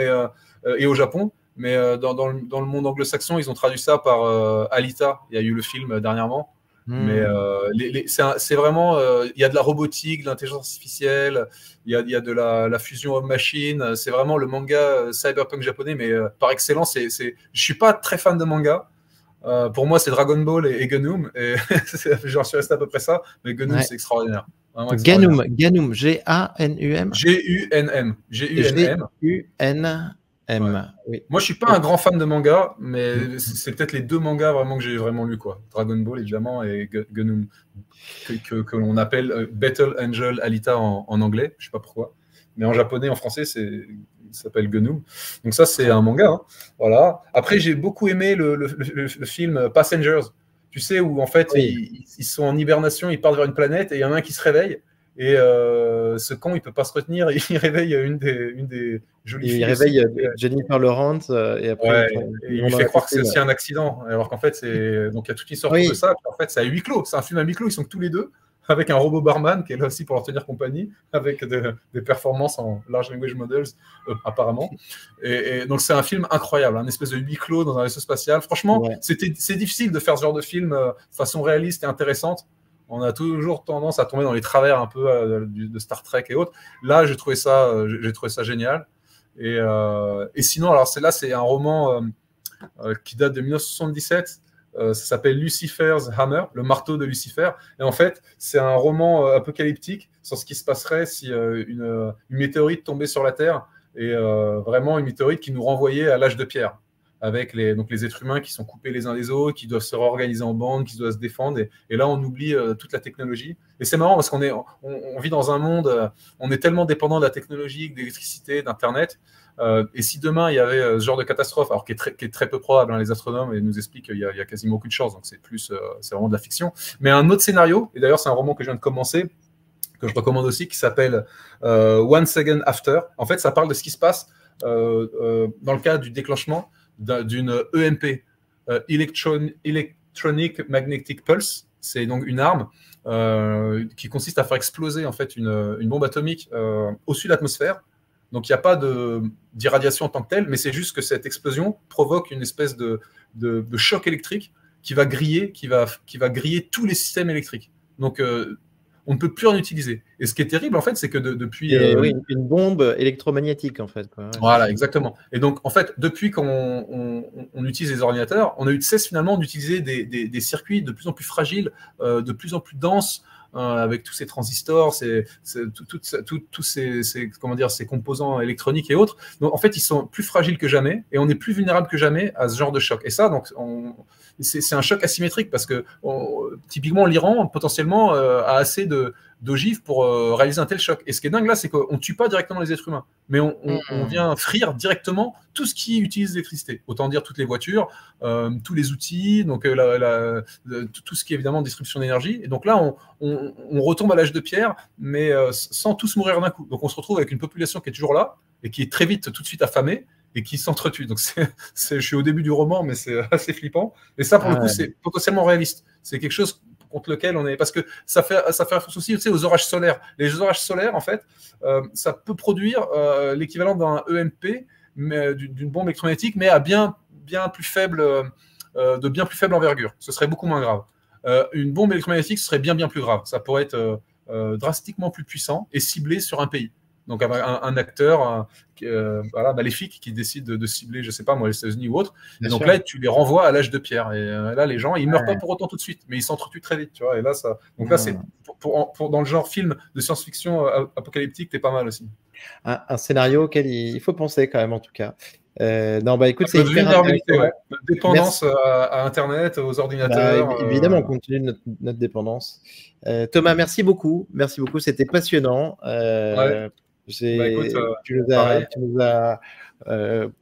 et au Japon. Mais dans le monde anglo-saxon, ils ont traduit ça par Alita. Il y a eu le film dernièrement. Mais c'est vraiment, il y a de la robotique, de l'intelligence artificielle, il y a de la fusion homme-machine. C'est vraiment le manga cyberpunk japonais, mais par excellence. Je suis pas très fan de manga. Pour moi, c'est Dragon Ball et Gunum. Et j'en suis resté à peu près ça. Mais Gunum, c'est extraordinaire. Ganum, G-A-N-U-M. G-U-N-M. G-U-N-M. Ouais. Oui. Moi, je suis pas un grand fan de manga, mais c'est peut-être les 2 mangas vraiment que j'ai vraiment lu, quoi. Dragon Ball, évidemment, et Gunum, que l'on appelle Battle Angel Alita en anglais. Je sais pas pourquoi. Mais en japonais, en français, ça s'appelle Gunum. Donc ça, c'est un manga. Hein. Voilà. Après, j'ai beaucoup aimé le film Passengers. Tu sais, où en fait, ils sont en hibernation, ils partent vers une planète, et il y en a un qui se réveille. Et ce con, il peut pas se retenir. Il réveille une des jolies filles. Il réveille Jennifer Lawrence et après il lui fait croire que c'est un accident, alors qu'en fait donc il y a toute une sorte de ça. En fait, c'est à huis clos. C'est un film à huis clos. Ils sont que tous les deux avec un robot barman qui est là aussi pour leur tenir compagnie, avec des performances en large language models apparemment. Et donc c'est un film incroyable, un espèce de huis clos dans un vaisseau spatial. Franchement, c'est difficile de faire ce genre de film de façon réaliste et intéressante. On a toujours tendance à tomber dans les travers un peu de Star Trek et autres. Là, j'ai trouvé ça génial. Et sinon, alors c'est un roman qui date de 1977. Ça s'appelle Lucifer's Hammer, le marteau de Lucifer. Et en fait, c'est un roman apocalyptique sur ce qui se passerait si une météorite tombait sur la Terre, et vraiment une météorite qui nous renvoyait à l'âge de pierre, avec les êtres humains qui sont coupés les uns des autres, qui doivent se réorganiser en bandes, qui doivent se défendre. Et là, on oublie toute la technologie. Et c'est marrant parce qu'on vit dans un monde, on est tellement dépendant de la technologie, de l'électricité, d'Internet. Et si demain, il y avait ce genre de catastrophe, alors qui est très peu probable, hein, les astronomes nous expliquent qu'il y a quasiment aucune chance, donc c'est vraiment de la fiction. Mais un autre scénario, et d'ailleurs, c'est un roman que je viens de commencer, que je recommande aussi, qui s'appelle One Second After. En fait, ça parle de ce qui se passe dans le cas du déclenchement d'une EMP, Electronic Magnetic Pulse. C'est donc une arme qui consiste à faire exploser en fait une bombe atomique au-dessus de l'atmosphère. Donc il n'y a pas d'irradiation en tant que telle, mais c'est juste que cette explosion provoque une espèce de choc électrique qui va griller tous les systèmes électriques. Donc on ne peut plus en utiliser. Et ce qui est terrible, en fait, c'est que depuis... oui, une bombe électromagnétique, en fait. Quoi. Ouais, voilà, exactement. Et donc, en fait, depuis qu'on utilise les ordinateurs, on a eu de cesse, finalement, d'utiliser des circuits de plus en plus fragiles, de plus en plus denses, avec tous ces transistors, tous ces composants électroniques et autres. Donc, en fait, ils sont plus fragiles que jamais, et on est plus vulnérable que jamais à ce genre de choc. Et ça, donc, c'est un choc asymétrique, parce que typiquement l'Iran potentiellement a assez d'ogives pour réaliser un tel choc. Et ce qui est dingue là, c'est qu'on ne tue pas directement les êtres humains, mais on vient frire directement tout ce qui utilise l'électricité. Autant dire toutes les voitures, tous les outils, donc tout ce qui est évidemment distribution d'énergie. Et donc là, on retombe à l'âge de pierre, mais sans tous mourir d'un coup. Donc on se retrouve avec une population qui est toujours là et qui est très vite, tout de suite affamée, et qui s'entretuent. Donc je suis au début du roman, mais c'est assez flippant. Et ça, pour le coup, c'est potentiellement réaliste. C'est quelque chose contre lequel on est... Parce que ça fait référence aussi, tu sais, aux orages solaires. Les orages solaires, en fait, ça peut produire l'équivalent d'un EMP, d'une bombe électromagnétique, mais à bien plus faible, de bien plus faible envergure. Ce serait beaucoup moins grave. Une bombe électromagnétique, ce serait bien plus grave. Ça pourrait être drastiquement plus puissant et ciblé sur un pays. Donc un acteur maléfique qui décide de cibler, je sais pas moi, les États-Unis ou autre. Et donc là, tu les renvoies à l'âge de pierre. Et là, les gens, ils meurent pas pour autant tout de suite, mais ils s'entretuent très vite, tu vois. Et là, ça. Donc là, c'est dans le genre film de science-fiction apocalyptique, t'es pas mal aussi. Un scénario auquel il faut penser quand même, en tout cas. Non, bah écoute, c'est hyper intéressant. Ouais. Dépendance à Internet, aux ordinateurs. Évidemment, on continue notre dépendance. Thomas, merci beaucoup. Merci beaucoup, c'était passionnant. Écoute, tu nous as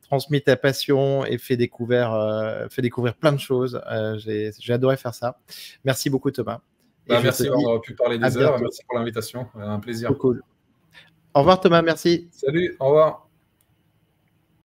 transmis ta passion et fait découvrir plein de choses. J'ai adoré faire ça. Merci beaucoup, Thomas. Bah, merci, on aurait pu parler des heures. Bientôt. Merci pour l'invitation. Un plaisir. Trop cool. Au revoir Thomas, merci. Salut, au revoir.